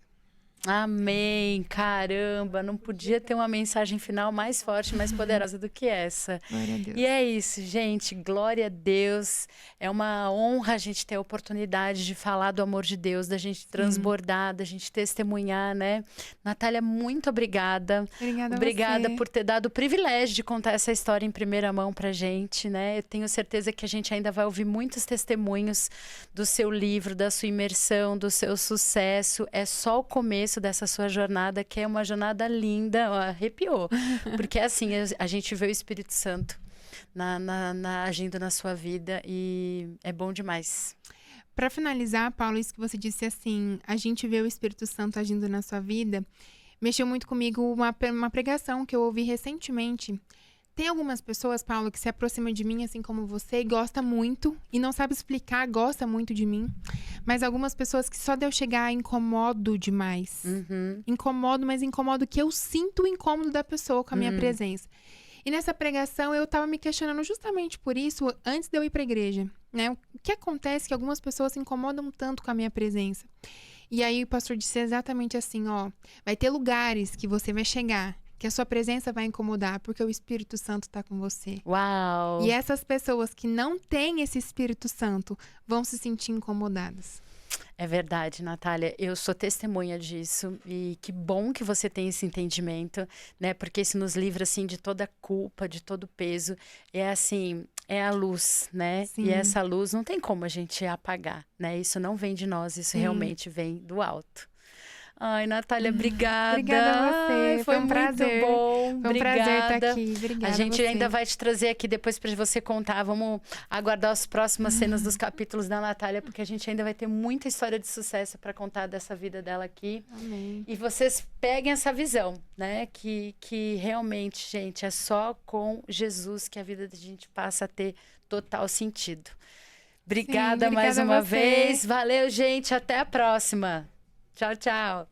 Amém, caramba, não podia ter uma mensagem final mais forte, mais poderosa do que essa. Glória a Deus. E é isso, gente, glória a Deus. É uma honra a gente ter a oportunidade de falar do amor de Deus, da gente transbordar, da gente testemunhar, né? Natália, muito obrigada. Obrigada a você. Por ter dado o privilégio de contar essa história em primeira mão pra gente, né? Eu tenho certeza que a gente ainda vai ouvir muitos testemunhos do seu livro, da sua imersão, do seu sucesso. É só o começo dessa sua jornada, que é uma jornada linda, arrepiou, porque assim, a gente vê o Espírito Santo agindo na sua vida e é bom demais. Para finalizar, Paulo, isso que você disse assim, a gente vê o Espírito Santo agindo na sua vida, Mexeu muito comigo uma pregação que eu ouvi recentemente. Tem algumas pessoas, Paulo, que se aproximam de mim, assim como você, e gosta muito, e não sabe explicar, gosta muito de mim. Mas algumas pessoas que só de eu chegar incomodo demais. Incomodo, mas incomodo que eu sinto o incômodo da pessoa com a minha presença. E nessa pregação eu tava me questionando justamente por isso, antes de eu ir pra igreja, né? O que acontece que algumas pessoas se incomodam tanto com a minha presença? E aí o pastor disse exatamente assim, ó, vai ter lugares que você vai chegar, que a sua presença vai incomodar, porque o Espírito Santo está com você. Uau! E essas pessoas que não têm esse Espírito Santo vão se sentir incomodadas. É verdade, Natália. Eu sou testemunha disso e que bom que você tem esse entendimento, né? Porque isso nos livra, assim, de toda a culpa, de todo o peso. É assim, é a luz, né? Sim. E essa luz não tem como a gente apagar, né? Isso não vem de nós, isso realmente vem do alto. Ai, Natália, obrigada. Obrigada a você. Ai, foi um muito prazer. bom. Foi um prazer estar aqui. Obrigada A gente você. ainda vai te trazer aqui depois para você contar. Vamos aguardar as próximas cenas dos capítulos da Natália, porque a gente ainda vai ter muita história de sucesso para contar dessa vida dela aqui. Amém. E vocês peguem essa visão, né? Que realmente, gente, é só com Jesus que a vida da gente passa a ter total sentido. Obrigada mais uma vez. Valeu, gente. Até a próxima. Tchau, tchau.